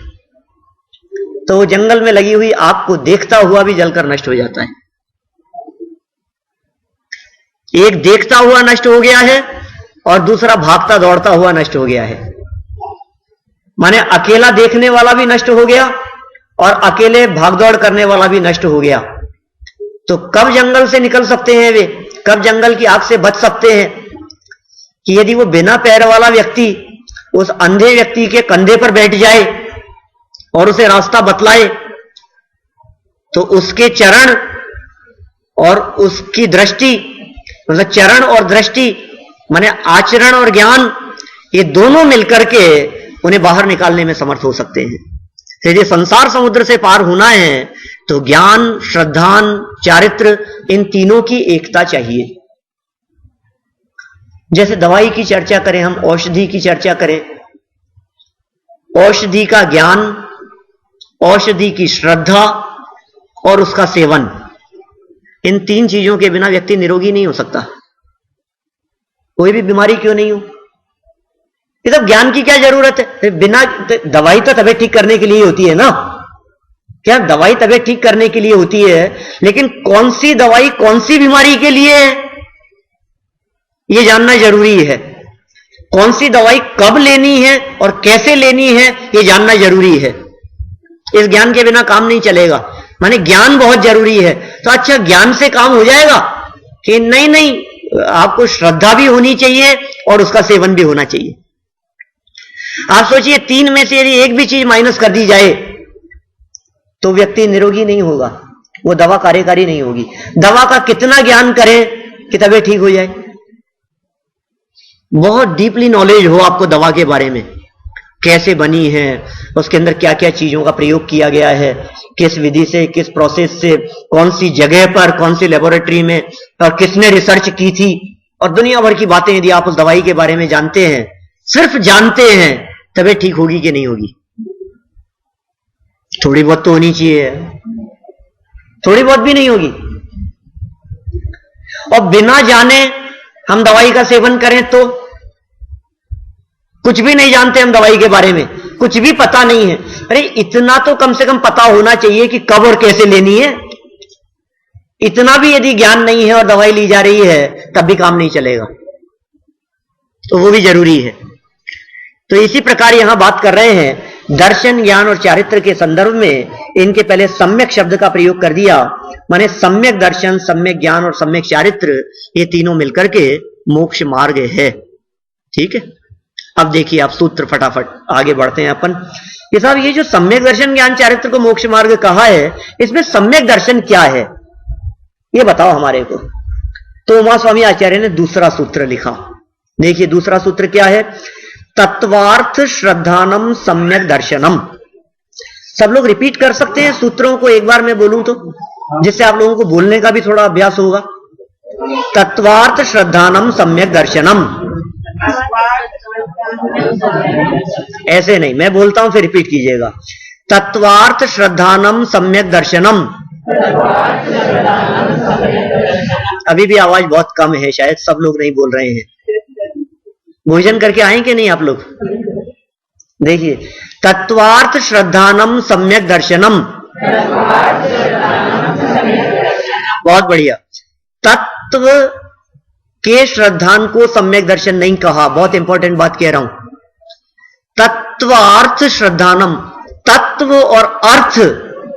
तो वो जंगल में लगी हुई आग को देखता हुआ भी जलकर नष्ट हो जाता है। एक देखता हुआ नष्ट हो गया है और दूसरा भागता दौड़ता हुआ नष्ट हो गया है। माने अकेला देखने वाला भी नष्ट हो गया और अकेले भागदौड़ करने वाला भी नष्ट हो गया। तो कब जंगल से निकल सकते हैं वे, कब जंगल की आग से बच सकते हैं? कि यदि वो बिना पैर वाला व्यक्ति उस अंधे व्यक्ति के कंधे पर बैठ जाए और उसे रास्ता बतलाए, तो उसके चरण और उसकी दृष्टि, मतलब चरण और दृष्टि माने आचरण और ज्ञान, ये दोनों मिलकर के उन्हें बाहर निकालने में समर्थ हो सकते हैं। यदि संसार समुद्र से पार होना है तो ज्ञान, श्रद्धान, चारित्र, इन तीनों की एकता चाहिए। जैसे दवाई की चर्चा करें, हम औषधि की चर्चा करें, औषधि का ज्ञान, औषधि की श्रद्धा और उसका सेवन, इन तीन चीजों के बिना व्यक्ति निरोगी नहीं हो सकता। कोई भी बीमारी क्यों नहीं हो, ये सब ज्ञान की क्या जरूरत है? बिना दवाई तो तबीयत ठीक करने के लिए होती है ना, क्या दवाई तबीयत ठीक करने के लिए होती है, लेकिन कौन सी दवाई कौन सी बीमारी के लिए है ये जानना जरूरी है। कौन सी दवाई कब लेनी है और कैसे लेनी है ये जानना जरूरी है। इस ज्ञान के बिना काम नहीं चलेगा। माने ज्ञान बहुत जरूरी है। तो अच्छा, ज्ञान से काम हो जाएगा कि नहीं? नहीं, आपको श्रद्धा भी होनी चाहिए और उसका सेवन भी होना चाहिए। आप सोचिए, तीन में से यदि एक भी चीज माइनस कर दी जाए तो व्यक्ति निरोगी नहीं होगा, वो दवा कार्यकारी नहीं होगी। दवा का कितना ज्ञान करें कि तबीयत ठीक हो जाए, बहुत डीपली नॉलेज हो आपको दवा के बारे में, कैसे बनी है, उसके अंदर क्या क्या चीजों का प्रयोग किया गया है, किस विधि से, किस प्रोसेस से, कौन सी जगह पर, कौन सी लेबोरेटरी में, और किसने रिसर्च की थी, और दुनिया भर की बातें यदि आप उस दवाई के बारे में जानते हैं, सिर्फ जानते हैं, तबीयत ठीक होगी कि नहीं होगी? थोड़ी बहुत तो होनी चाहिए, थोड़ी बहुत भी नहीं होगी। और बिना जाने हम दवाई का सेवन करें तो कुछ भी नहीं जानते, हम दवाई के बारे में कुछ भी पता नहीं है। अरे इतना तो कम से कम पता होना चाहिए कि कब और कैसे लेनी है। इतना भी यदि ज्ञान नहीं है और दवाई ली जा रही है तब भी काम नहीं चलेगा, तो वो भी जरूरी है। तो इसी प्रकार यहां बात कर रहे हैं दर्शन, ज्ञान और चारित्र के संदर्भ में। इनके पहले सम्यक शब्द का प्रयोग कर दिया, माने सम्यक दर्शन, सम्यक ज्ञान और सम्यक चारित्र, ये तीनों मिलकर के मोक्ष मार्ग है। ठीक है, अब देखिए आप सूत्र फटाफट आगे बढ़ते हैं अपन। ये साहब, ये जो सम्यक दर्शन, ज्ञान, चारित्र को मोक्ष मार्ग कहा है, इसमें सम्यक दर्शन क्या है ये बताओ हमारे को। तो उमा स्वामी आचार्य ने दूसरा सूत्र लिखा। देखिए दूसरा सूत्र क्या है, तत्वार्थ श्रद्धानम सम्यक दर्शनम। सब लोग रिपीट कर सकते हैं सूत्रों को, एक बार मैं बोलूं तो, जिससे आप लोगों को बोलने का भी थोड़ा अभ्यास होगा। तत्वार्थ श्रद्धानम सम्यक दर्शनम, ऐसे नहीं, मैं बोलता हूं फिर रिपीट कीजिएगा। तत्वार्थ श्रद्धानम सम्यक दर्शनम। अभी भी आवाज बहुत कम है, शायद सब लोग नहीं बोल रहे हैं। भोजन करके आए कि नहीं आप लोग? देखिए, तत्वार्थ श्रद्धानम सम्यक दर्शनम, बहुत बढ़िया। तत्व के श्रद्धान को सम्यक दर्शन नहीं कहा, बहुत इंपॉर्टेंट बात कह रहा हूं। तत्वार्थ श्रद्धानम, तत्व और अर्थ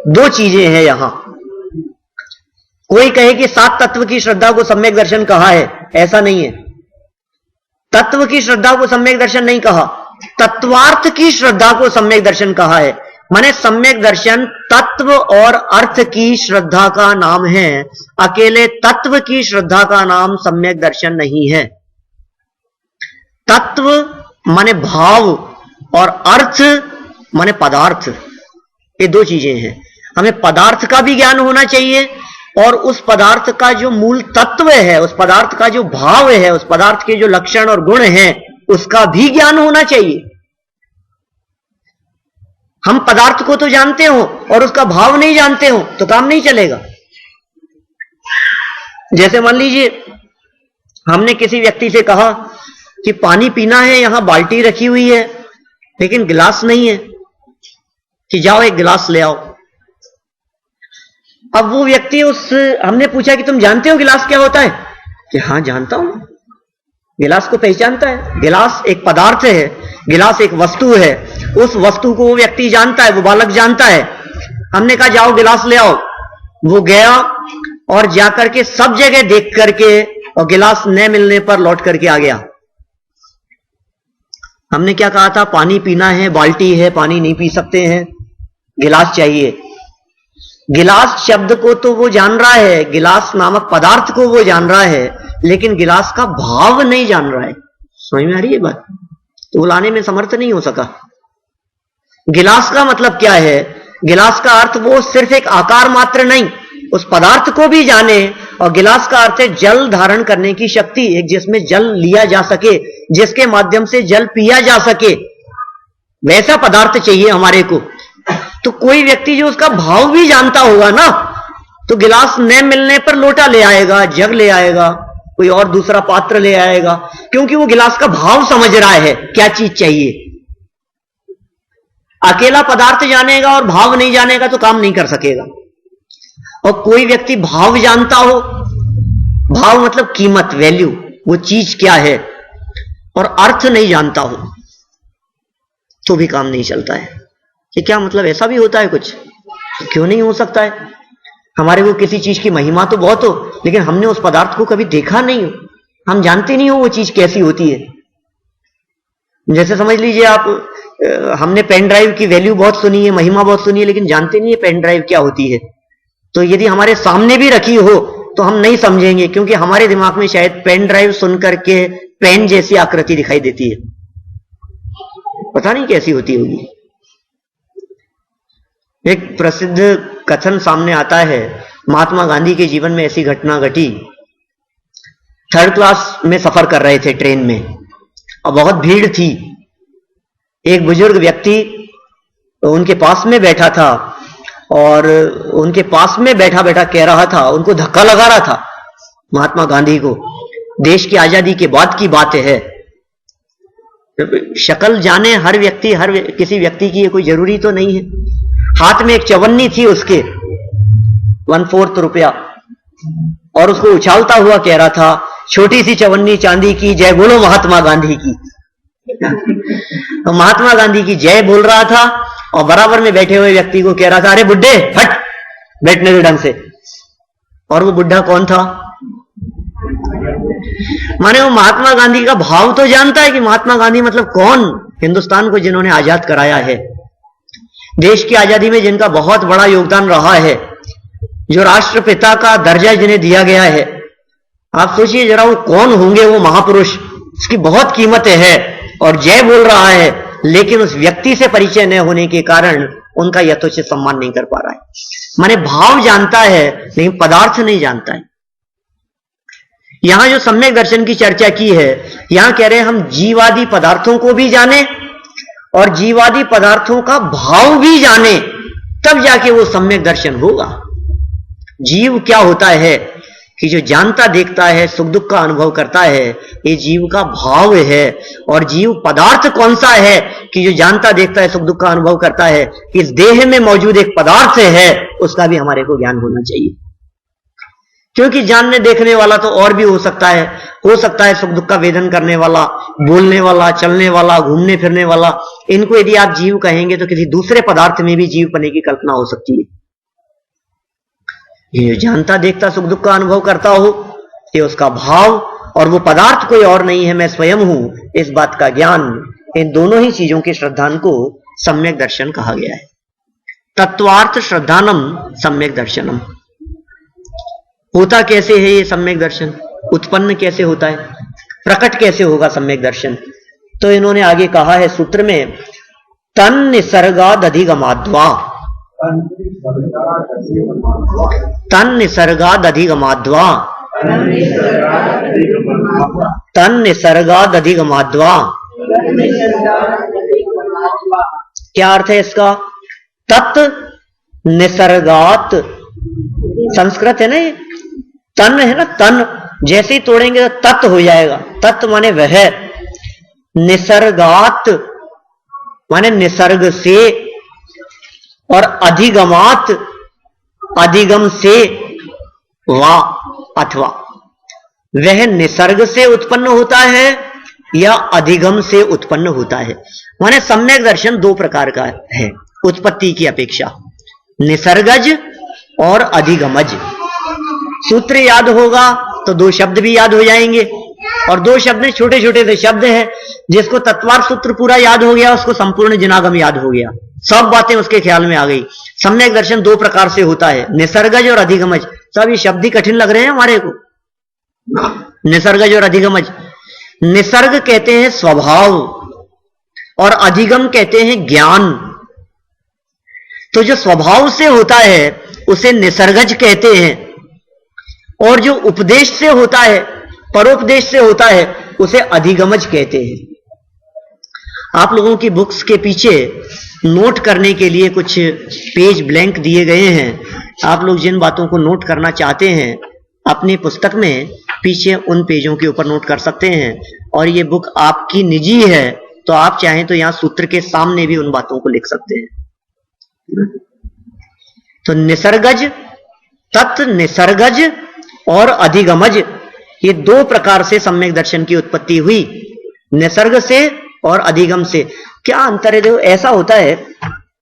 दो चीजें हैं यहां। कोई कहे कि 7 तत्व की श्रद्धा को सम्यक दर्शन कहा है, ऐसा नहीं है। तत्व की श्रद्धा को सम्यक दर्शन नहीं कहा, तत्वार्थ की श्रद्धा को सम्यक दर्शन कहा है। माने सम्यक दर्शन तत्व और अर्थ की श्रद्धा का नाम है, अकेले तत्व की श्रद्धा का नाम सम्यक दर्शन नहीं है। तत्व माने भाव और अर्थ माने पदार्थ, ये दो चीजें हैं। हमें पदार्थ का भी ज्ञान होना चाहिए और उस पदार्थ का जो मूल तत्व है, उस पदार्थ का जो भाव है, उस पदार्थ के जो लक्षण और गुण हैं, उसका भी ज्ञान होना चाहिए। हम पदार्थ को तो जानते हो और उसका भाव नहीं जानते हो तो काम नहीं चलेगा। जैसे मान लीजिए हमने किसी व्यक्ति से कहा कि पानी पीना है, यहां बाल्टी रखी हुई है लेकिन गिलास नहीं है, कि जाओ एक गिलास ले आओ। अब वो व्यक्ति हमने पूछा कि तुम जानते हो गिलास क्या होता है? कि हां जानता हूं, गिलास को पहचानता है। गिलास एक पदार्थ है, गिलास एक वस्तु है, उस वस्तु को वो व्यक्ति जानता है, वो बालक जानता है। हमने कहा जाओ गिलास ले आओ, वो गया और जाकर के सब जगह देख करके और गिलास न मिलने पर लौट करके आ गया। हमने क्या कहा था? पानी पीना है, बाल्टी है, पानी नहीं पी सकते हैं, गिलास चाहिए। गिलास शब्द को तो वो जान रहा है, गिलास नामक पदार्थ को वो जान रहा है, लेकिन गिलास का भाव नहीं जान रहा है। समझ में आ रही है बात? तो वो लाने में समर्थ नहीं हो सका। गिलास का मतलब क्या है? गिलास का अर्थ वो सिर्फ एक आकार मात्र नहीं, उस पदार्थ को भी जाने। और गिलास का अर्थ है जल धारण करने की शक्ति, एक जिसमें जल लिया जा सके, जिसके माध्यम से जल पिया जा सके, वैसा पदार्थ चाहिए हमारे को। तो कोई व्यक्ति जो उसका भाव भी जानता होगा ना, तो गिलास न मिलने पर लोटा ले आएगा, जग ले आएगा, कोई और दूसरा पात्र ले आएगा, क्योंकि वो गिलास का भाव समझ रहा है क्या चीज चाहिए। अकेला पदार्थ जानेगा और भाव नहीं जानेगा तो काम नहीं कर सकेगा। और कोई व्यक्ति भाव जानता हो, भाव मतलब कीमत, वैल्यू, वो चीज क्या है, और अर्थ नहीं जानता हो तो भी काम नहीं चलता है। ये क्या मतलब? ऐसा भी होता है कुछ? तो क्यों नहीं हो सकता है? हमारे को किसी चीज की महिमा तो बहुत हो, लेकिन हमने उस पदार्थ को कभी देखा नहीं हो, हम जानते नहीं हो वो चीज कैसी होती है। जैसे समझ लीजिए आप, हमने पेन ड्राइव की वैल्यू बहुत सुनी है, महिमा बहुत सुनी है, लेकिन जानते नहीं है पेन ड्राइव क्या होती है। तो यदि हमारे सामने भी रखी हो तो हम नहीं समझेंगे, क्योंकि हमारे दिमाग में शायद पेन ड्राइव सुन करके पेन जैसी आकृति दिखाई देती है, पता नहीं कैसी होती होगी। एक प्रसिद्ध कथन सामने आता है, महात्मा गांधी के जीवन में ऐसी घटना घटी। 3rd क्लास में सफर कर रहे थे ट्रेन में और बहुत भीड़ थी। एक बुजुर्ग व्यक्ति उनके पास में बैठा था और उनके पास में बैठा बैठा कह रहा था, उनको धक्का लगा रहा था महात्मा गांधी को। देश की आजादी के बाद की बात है, शक्ल जाने हर व्यक्ति, किसी व्यक्ति की ये कोई जरूरी तो नहीं है। हाथ में एक चवन्नी थी उसके, 1/4 रुपया, और उसको उछालता हुआ कह रहा था, छोटी सी चवन्नी चांदी की, जय बोलो महात्मा गांधी की। तो महात्मा गांधी की जय बोल रहा था और बराबर में बैठे हुए व्यक्ति को कह रहा था, अरे बुड्ढे हट, बैठने के ढंग से। और वो बुड्ढा कौन था? माने वो महात्मा गांधी का भाव तो जानता है कि महात्मा गांधी मतलब कौन, हिंदुस्तान को जिन्होंने आजाद कराया है, देश की आजादी में जिनका बहुत बड़ा योगदान रहा है, जो राष्ट्रपिता का दर्जा जिन्हें दिया गया है। आप सोचिए जरा वो कौन होंगे, वो महापुरुष, इसकी बहुत कीमत है। और जय बोल रहा है, लेकिन उस व्यक्ति से परिचय न होने के कारण उनका यथोचित सम्मान नहीं कर पा रहा है। माने भाव जानता है लेकिन पदार्थ नहीं जानता है। यहां जो सम्यक दर्शन की चर्चा की है, यहां कह रहे हैं हम जीवादि पदार्थों को भी जाने और जीवादि पदार्थों का भाव भी जाने, तब जाके वो सम्यक दर्शन होगा। जीव क्या होता है कि जो जानता देखता है, सुख दुख का अनुभव करता है, ये जीव का भाव है। और जीव पदार्थ कौन सा है कि जो जानता देखता है, सुख दुख का अनुभव करता है, इस देह में मौजूद एक पदार्थ है, उसका भी हमारे को ज्ञान होना चाहिए। क्योंकि जानने देखने वाला तो और भी हो सकता है सुख दुख का वेदन करने वाला, बोलने वाला, चलने वाला, घूमने फिरने वाला। इनको यदि आप जीव कहेंगे तो किसी दूसरे पदार्थ में भी जीव बने की कल्पना हो सकती है। ये जानता देखता सुख दुख का अनुभव करता हो, ये उसका भाव, और वो पदार्थ कोई और नहीं है, मैं स्वयं हूं, इस बात का ज्ञान, इन दोनों ही चीजों के श्रद्धान को सम्यक दर्शन कहा गया है। तत्वार्थ श्रद्धानम सम्यक दर्शनम। होता कैसे है ये सम्यक दर्शन, उत्पन्न कैसे होता है, प्रकट कैसे होगा सम्यक दर्शन? तो इन्होंने आगे कहा है सूत्र में, तन निसर्गाद अधिगमाद्वा, तन निसर्गाद अधिगमाद्वा, तन निसर्गाद अधिगमाद्वा। क्या अर्थ है इसका? तत् निसर्गात, संस्कृत है ना ये, तन है ना, तन जैसे ही तोड़ेंगे तो तत् हो जाएगा। तत् माने वह, निसर्गात माने निसर्ग से, और अधिगमात अधिगम से, वा अथवा। वह निसर्ग से उत्पन्न होता है या अधिगम से उत्पन्न होता है। माने सम्यक दर्शन दो प्रकार का है उत्पत्ति की अपेक्षा, निसर्गज और अधिगमज। सूत्र याद होगा तो दो शब्द भी याद हो जाएंगे, और दो शब्द छोटे छोटे से शब्द हैं। जिसको तत्वार सूत्र पूरा याद हो गया उसको संपूर्ण जिनागम याद हो गया, सब बातें उसके ख्याल में आ गई। सम्यक दर्शन दो प्रकार से होता है, निसर्गज और अधिगमज। सब ये शब्द ही कठिन लग रहे हैं हमारे को, निसर्गज और अधिगमज। निसर्ग कहते हैं स्वभाव और अधिगम कहते हैं ज्ञान। तो जो स्वभाव से होता है उसे निसर्गज कहते हैं, और जो उपदेश से होता है, परोपदेश से होता है, उसे अधिगमज कहते हैं। आप लोगों की बुक्स के पीछे नोट करने के लिए कुछ पेज ब्लैंक दिए गए हैं। आप लोग जिन बातों को नोट करना चाहते हैं अपनी पुस्तक में पीछे उन पेजों के ऊपर नोट कर सकते हैं। और ये बुक आपकी निजी है, तो आप चाहें तो यहां सूत्र के सामने भी उन बातों को लिख सकते हैं। तो निसर्गज, तत् निसर्गज और अधिगमज, ये दो प्रकार से सम्यक दर्शन की उत्पत्ति हुई, निसर्ग से और अधिगम से। क्या अंतर है? देखो, ऐसा होता है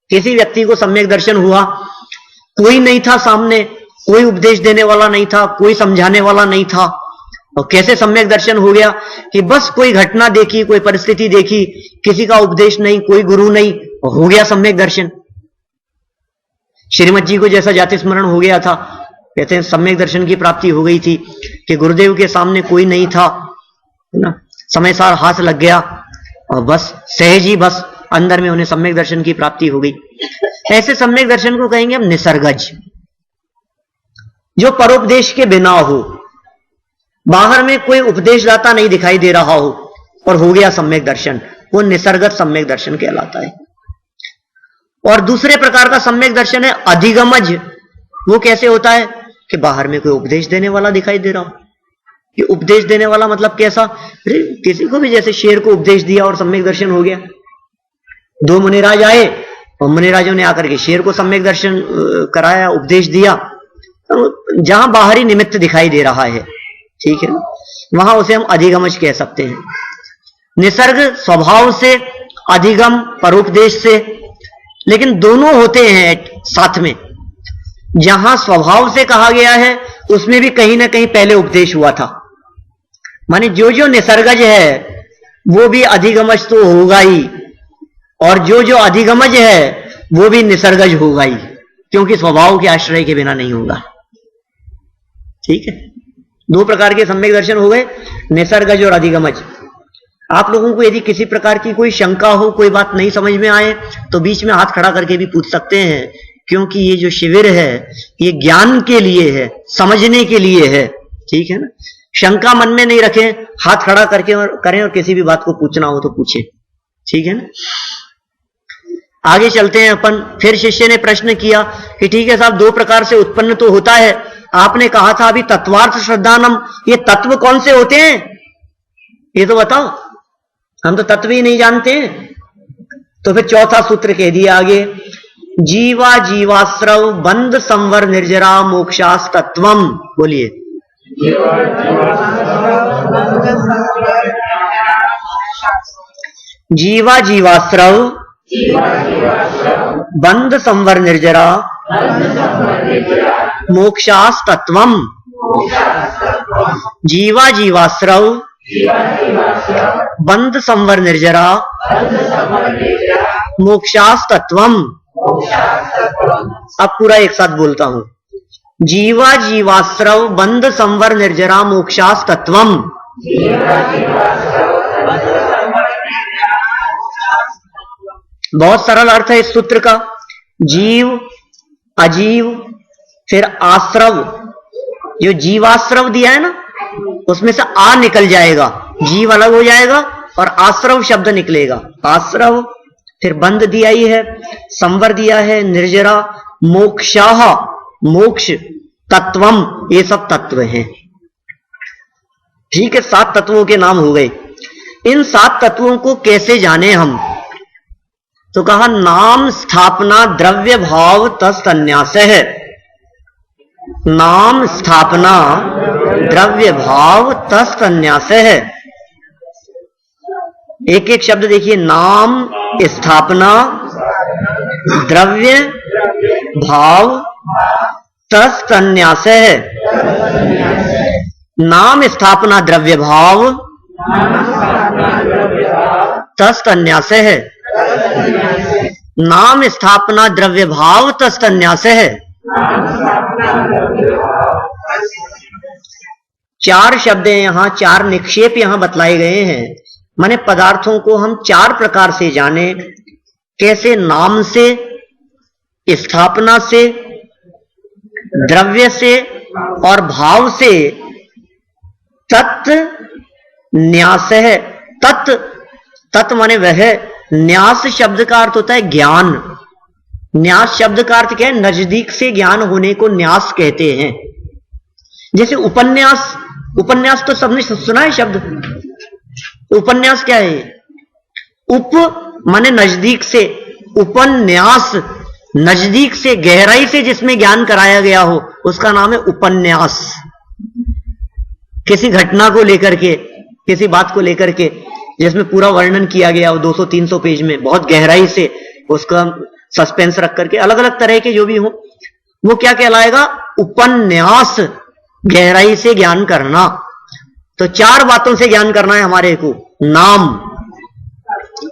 किसी व्यक्ति को सम्यक दर्शन हुआ, कोई नहीं था सामने, कोई उपदेश देने वाला नहीं था, कोई समझाने वाला नहीं था, और कैसे सम्यक दर्शन हो गया कि बस कोई घटना देखी, कोई परिस्थिति देखी, किसी का उपदेश नहीं, कोई गुरु नहीं, हो गया सम्यक दर्शन। श्रीमद जी को जैसा जाति स्मरण हो गया था, कहते हैं सम्यक दर्शन की प्राप्ति हो गई थी कि गुरुदेव के सामने कोई नहीं था, है ना, समय सार हाथ लग गया और बस सहज ही बस अंदर में उन्हें सम्यक दर्शन की प्राप्ति हो गई। ऐसे सम्यक दर्शन को कहेंगे हम निसर्गज, जो परोपदेश के बिना हो, बाहर में कोई उपदेशदाता नहीं दिखाई दे रहा हो और हो गया सम्यक दर्शन, वो निसर्गत सम्यक दर्शन कहलाता है। और दूसरे प्रकार का सम्यक दर्शन है अधिगमज। वो कैसे होता है कि बाहर में कोई उपदेश देने वाला दिखाई दे रहा हो। ये उपदेश देने वाला मतलब कैसा? किसी को भी जैसे शेर को उपदेश दिया और सम्यक दर्शन हो गया। दो मुनिराज आए और मुनिराजों ने आकर के शेर को सम्यक दर्शन कराया, उपदेश दिया। तो जहां बाहरी निमित्त दिखाई दे रहा है, ठीक है ना, वहां उसे हम अधिगमज कह सकते हैं। निसर्ग स्वभाव से, अधिगम परोपदेश से, लेकिन दोनों होते हैं साथ में। जहां स्वभाव से कहा गया है उसमें भी कहीं ना कहीं पहले उपदेश हुआ था। माने जो जो निसर्गज है वो भी अधिगमज तो होगा ही, और जो जो अधिगमज है वो भी निसर्गज होगा ही, क्योंकि स्वभाव के आश्रय के बिना नहीं होगा। ठीक है, दो प्रकार के सम्यक दर्शन हो गए, निसर्गज और अधिगमज। आप लोगों को यदि किसी प्रकार की कोई शंका हो, कोई बात नहीं समझ में आए, तो बीच में हाथ खड़ा करके भी पूछ सकते हैं, क्योंकि ये जो शिविर है ये ज्ञान के लिए है, समझने के लिए है। ठीक है ना, शंका मन में नहीं रखें, हाथ खड़ा करके और करें, और किसी भी बात को पूछना हो तो पूछें। ठीक है ना, आगे चलते हैं अपन। फिर शिष्य ने प्रश्न किया कि ठीक है साहब, दो प्रकार से उत्पन्न तो होता है, आपने कहा था अभी तत्वार्थ श्रद्धानम, ये तत्व कौन से होते हैं ये तो बताओ, हम तो तत्व ही नहीं जानते हैं। तो फिर चौथा सूत्र कह दिया आगे, जीवा जीवाश्रव बंध संवर निर्जरा मोक्षास तत्वम। बोलिए, जीवा जीवाश्रव बंध संवर निर्जरा मोक्षास तत्वम। जीवा जीवाश्रव बंध संवर निर्जरा मोक्षास तत्वम। अब पूरा एक साथ बोलता हूं। जीवा जीवाश्रव बंध संवर निर्जरा मोक्षास तत्वम। बहुत सरल अर्थ है इस सूत्र का। जीव, अजीव, फिर आश्रव। जो जीवाश्रव दिया है ना, उसमें से आ निकल जाएगा, जीव अलग हो जाएगा और आश्रव शब्द निकलेगा। आश्रव, फिर बंध दिया ही है, संवर दिया है, निर्जरा, मोक्षाह, मोक्ष, तत्वम, ये सब तत्व हैं। ठीक है, 7 तत्वों के नाम हो गए। इन 7 तत्वों को कैसे जाने हम? तो कहा नाम स्थापना द्रव्य भाव तस्तन्यास है। नाम स्थापना द्रव्य भाव तस्तन्यास है। एक एक शब्द देखिए। नाम स्थापना द्रव्य भाव तस्तन्यास है। नाम स्थापना द्रव्य भाव तस्तन्यास है। नाम स्थापना द्रव्य भाव तस्तन्यास है। 4 शब्द यहां, 4 निक्षेप यहां बतलाए गए हैं। माने पदार्थों को हम 4 प्रकार से जाने। कैसे? नाम से, स्थापना से, द्रव्य से और भाव से। तत् न्यास है। तत् माने वह। न्यास शब्द का अर्थ होता है ज्ञान। न्यास शब्द का अर्थ क्या है? नजदीक से ज्ञान होने को न्यास कहते हैं। जैसे उपन्यास, उपन्यास तो सबने सुना है शब्द। उपन्यास क्या है? उप माने नजदीक से, उपन्यास नजदीक से, गहराई से जिसमें ज्ञान कराया गया हो उसका नाम है उपन्यास। किसी घटना को लेकर के, किसी बात को लेकर के जिसमें पूरा वर्णन किया गया हो 200-300 पेज में, बहुत गहराई से उसका सस्पेंस रख करके, अलग अलग तरह के जो भी हो, वो क्या कहलाएगा? उपन्यास। गहराई से ज्ञान करना। तो 4 बातों से ज्ञान करना है हमारे को। नाम,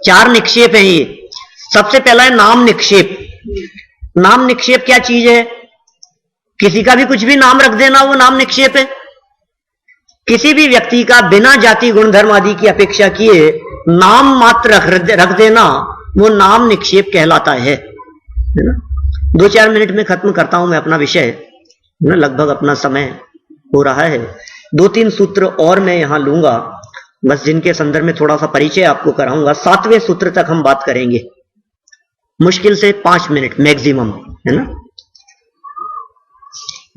4 निक्षेप है ये। सबसे पहला है नाम निक्षेप। नाम निक्षेप क्या चीज है? किसी का भी कुछ भी नाम रख देना, वो नाम निक्षेप है। किसी भी व्यक्ति का बिना जाति गुण धर्म आदि की अपेक्षा किए नाम मात्र रख देना, वो नाम निक्षेप कहलाता है ना। 2-4 मिनट में खत्म करता हूं मैं अपना विषय ना, लगभग अपना समय हो रहा है। 2-3 सूत्र और मैं यहां लूंगा, बस जिनके संदर्भ में थोड़ा सा परिचय आपको कराऊंगा। 7वें सूत्र तक हम बात करेंगे, मुश्किल से 5 मिनट मैक्सिमम, है ना।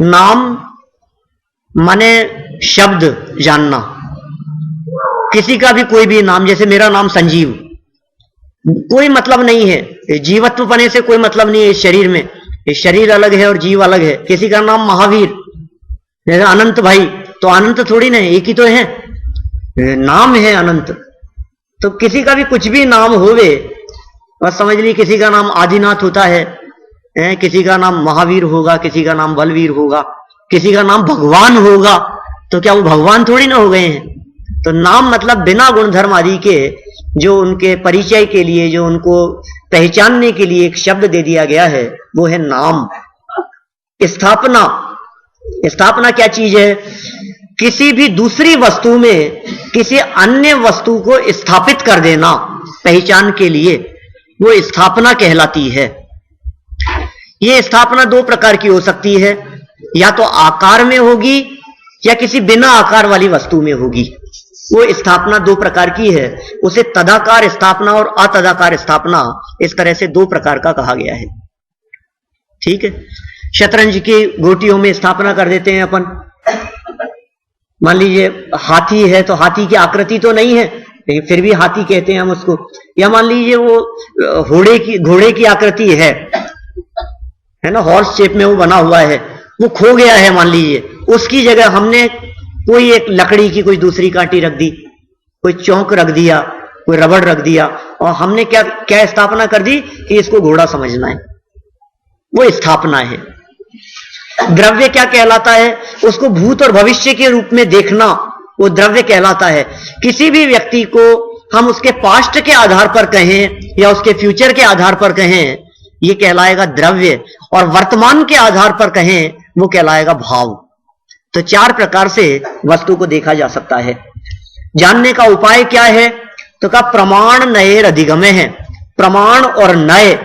नाम माने शब्द जानना। किसी का भी कोई भी नाम, जैसे मेरा नाम संजीव, कोई मतलब नहीं है, जीवत्व पने से कोई मतलब नहीं है इस शरीर में। इस शरीर अलग है और जीव अलग है। किसी का नाम महावीर, जैसे अनंत भाई, तो अनंत थोड़ी ना, एक ही तो है, नाम है अनंत। तो किसी का भी कुछ भी नाम होवे, बस समझ ली किसी का नाम आदिनाथ होता है, किसी का नाम महावीर होगा, किसी का नाम बलवीर होगा, किसी का नाम भगवान होगा। तो क्या वो भगवान थोड़ी ना हो गए हैं? तो नाम मतलब बिना गुण धर्म आदि के, जो उनके परिचय के लिए, जो उनको पहचानने के लिए एक शब्द दे दिया गया है, वो है नाम। स्थापना, स्थापना क्या चीज है? किसी भी दूसरी वस्तु में किसी अन्य वस्तु को स्थापित कर देना पहचान के लिए, वो स्थापना कहलाती है। ये स्थापना 2 प्रकार की हो सकती है, या तो आकार में होगी या किसी बिना आकार वाली वस्तु में होगी। वो स्थापना 2 प्रकार की है। उसे तदाकार स्थापना और अतदाकार स्थापना, इस तरह से 2 प्रकार का कहा गया है। ठीक है। शतरंज की गोटियों में स्थापना कर देते हैं अपन। मान लीजिए हाथी है, तो हाथी की आकृति तो नहीं है, लेकिन फिर भी हाथी कहते हैं हम उसको। या मान लीजिए वो घोड़े की आकृति है ना, हॉर्स शेप में वो बना हुआ है, वो खो गया है मान लीजिए, उसकी जगह हमने कोई एक लकड़ी की कोई दूसरी कांटी रख दी, कोई चौक रख दिया, कोई रबड़ रख दिया, और हमने क्या स्थापना कर दी कि इसको घोड़ा समझना है। वो स्थापना है। द्रव्य क्या कहलाता है? उसको भूत और भविष्य के रूप में देखना, वो द्रव्य कहलाता है। किसी भी व्यक्ति को हम उसके पास्ट के आधार पर कहें या उसके फ्यूचर के आधार पर कहें, ये कहलाएगा द्रव्य, और वर्तमान के आधार पर कहें वो कहलाएगा भाव। तो चार प्रकार से वस्तु को देखा जा सकता है। जानने का उपाय क्या है? तो कहा प्रमाण नये अधिगम है। प्रमाण और नय,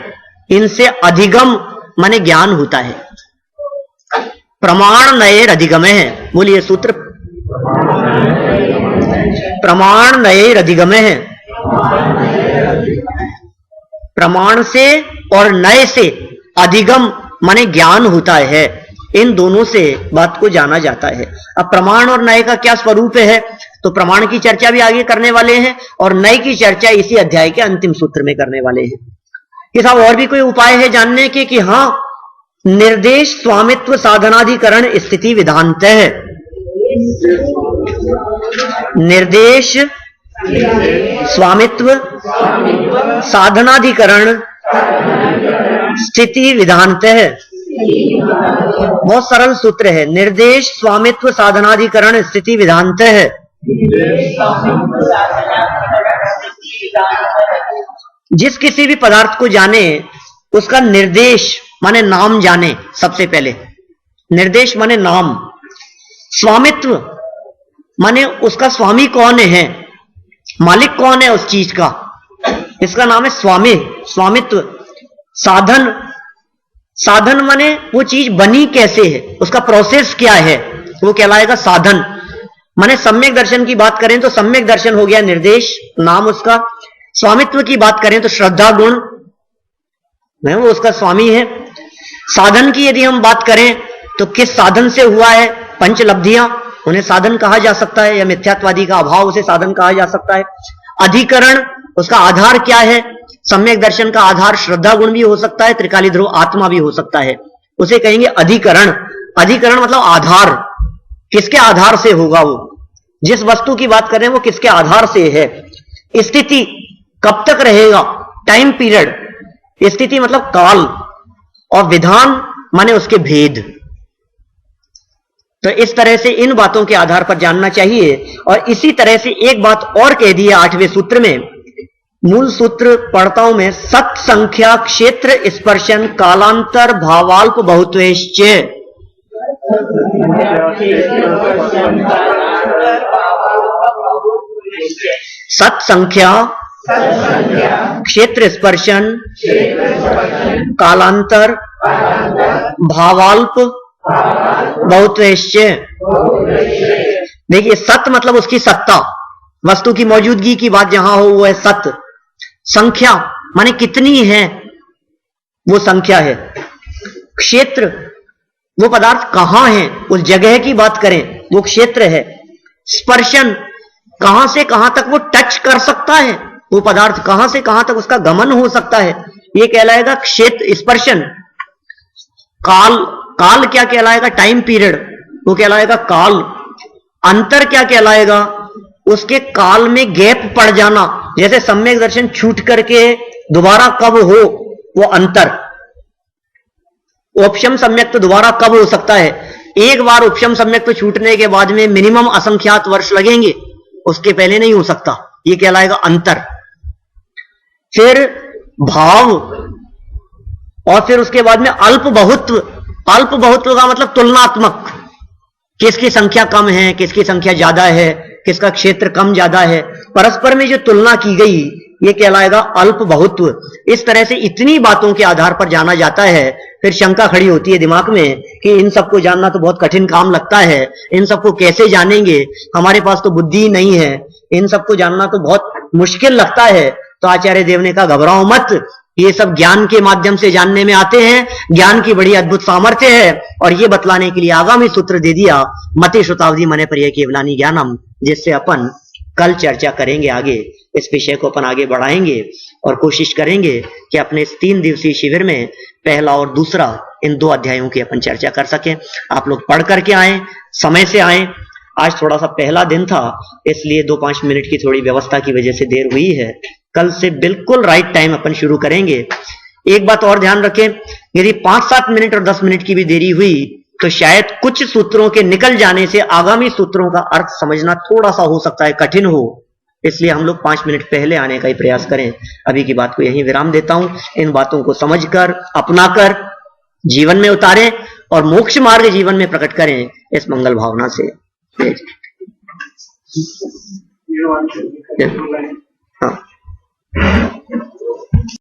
इनसे अधिगम माने ज्ञान होता है। प्रमाण नये अधिगम है, बोलिए सूत्र। प्रमाण नये अधिगम है। प्रमाण से और नय से अधिगम माने ज्ञान होता है। इन दोनों से बात को जाना जाता है। अब प्रमाण और नय का क्या स्वरूप है, तो प्रमाण की चर्चा भी आगे करने वाले हैं और नय की चर्चा इसी अध्याय के अंतिम सूत्र में करने वाले हैं। कि साहब और भी कोई उपाय है जानने के? कि हां, निर्देश स्वामित्व साधनाधिकरण स्थिति विधानत है। निर्देश स्वामित्व साधनाधिकरण स्थिति विधानत है। बहुत सरल सूत्र है। निर्देश स्वामित्व साधनाधिकरण स्थिति विधानत है। जिस किसी भी पदार्थ को जाने उसका निर्देश माने नाम जाने। सबसे पहले निर्देश माने नाम, स्वामित्व माने उसका स्वामी कौन है, मालिक कौन है उस चीज का, इसका नाम है स्वामी, स्वामित्व। साधन, साधन माने वो चीज बनी कैसे है, उसका प्रोसेस क्या है, वो कहलाएगा साधन। माने सम्यक दर्शन की बात करें तो सम्यक दर्शन हो गया निर्देश, नाम उसका। स्वामित्व की बात करें तो श्रद्धा गुण है, वो उसका स्वामी है। साधन की यदि हम बात करें तो किस साधन से हुआ है, पंचलब्धियां, उन्हें साधन कहा जा सकता है, या मिथ्यात्वादी का अभाव उसे साधन कहा जा सकता है। अधिकरण, उसका आधार क्या है, सम्यक दर्शन का आधार श्रद्धा गुण भी हो सकता है, त्रिकाली ध्रुव आत्मा भी हो सकता है, उसे कहेंगे अधिकरण। अधिकरण मतलब आधार, किसके आधार से होगा, वो जिस वस्तु की बात कर रहे हैं वो किसके आधार से है। स्थिति, कब तक रहेगा, टाइम पीरियड, स्थिति मतलब काल, और विधान माने उसके भेद। तो इस तरह से इन बातों के आधार पर जानना चाहिए। और इसी तरह से एक बात और कह दी है 8वें सूत्र में, मूल सूत्र पढ़ता हूं मैं, सत संख्या क्षेत्र स्पर्शन कालांतर भावाल्प बहुत्वेश्च। सत संख्या क्षेत्र स्पर्शन कालांतर भावाल्प बहुत्वेश्च। देखिए, सत मतलब उसकी सत्ता, वस्तु की मौजूदगी की बात जहां हो वो है सत। संख्या माने कितनी है, वो संख्या है। क्षेत्र, वो पदार्थ कहां है, उस जगह की बात करें वो क्षेत्र है। स्पर्शन, कहां से कहां तक वो टच कर सकता है, वो पदार्थ कहां से कहां तक उसका गमन हो सकता है, ये कहलाएगा क्षेत्र स्पर्शन। काल, काल क्या कहलाएगा, टाइम पीरियड, वो कहलाएगा काल। अंतर क्या कहलाएगा, उसके काल में गैप पड़ जाना, जैसे सम्यक दर्शन छूट करके दोबारा कब हो, वो अंतर। उपशम सम्यक तो दोबारा कब हो सकता है, एक बार उपशम सम्यक तो छूटने के बाद में मिनिमम असंख्यात वर्ष लगेंगे, उसके पहले नहीं हो सकता, ये कहलाएगा अंतर। फिर भाव, और फिर उसके बाद में अल्प बहुत्व। अल्प बहुत्व का मतलब तुलनात्मक, किसकी संख्या कम है, किसकी संख्या ज्यादा है, किसका क्षेत्र कम ज्यादा है, परस्पर में जो तुलना की गई, ये कहलाएगा अल्प बहुत्व। इस तरह से इतनी बातों के आधार पर जाना जाता है। फिर शंका खड़ी होती है दिमाग में कि इन सबको जानना तो बहुत कठिन काम लगता है, इन सबको कैसे जानेंगे, हमारे पास तो बुद्धि नहीं है, इन सबको जानना तो बहुत मुश्किल लगता है। तो आचार्य देव ने कहा घबराओ मत, ये सब ज्ञान के माध्यम से जानने में आते हैं, ज्ञान की बड़ी अद्भुत सामर्थ्य है। और ये बतलाने के लिए आगामी सूत्र दे दिया, मति श्रुतावधि मने प्रिय केवलानी ज्ञानम, जिससे अपन कल चर्चा करेंगे आगे, इस विषय को अपन आगे बढ़ाएंगे और कोशिश करेंगे कि अपने इस 3 दिवसीय शिविर में पहला और दूसरा इन 2 अध्यायों की अपन चर्चा कर सकें। आप लोग पढ़ करके आए, समय से आए। आज थोड़ा सा पहला दिन था, इसलिए 2-5 मिनट की थोड़ी व्यवस्था की वजह से देर हुई है। कल से बिल्कुल राइट टाइम अपन शुरू करेंगे। एक बात और ध्यान रखें, यदि 5-7 मिनट और 10 मिनट की भी देरी हुई तो शायद कुछ सूत्रों के निकल जाने से आगामी सूत्रों का अर्थ समझना थोड़ा सा हो सकता है कठिन हो, इसलिए हम लोग 5 मिनट पहले आने का ही प्रयास करें। अभी की बात को यहीं विराम देता हूं। इन बातों को समझकर, अपनाकर जीवन में उतारें और मोक्ष मार्ग जीवन में प्रकट करें, इस मंगल भावना से। हाँ।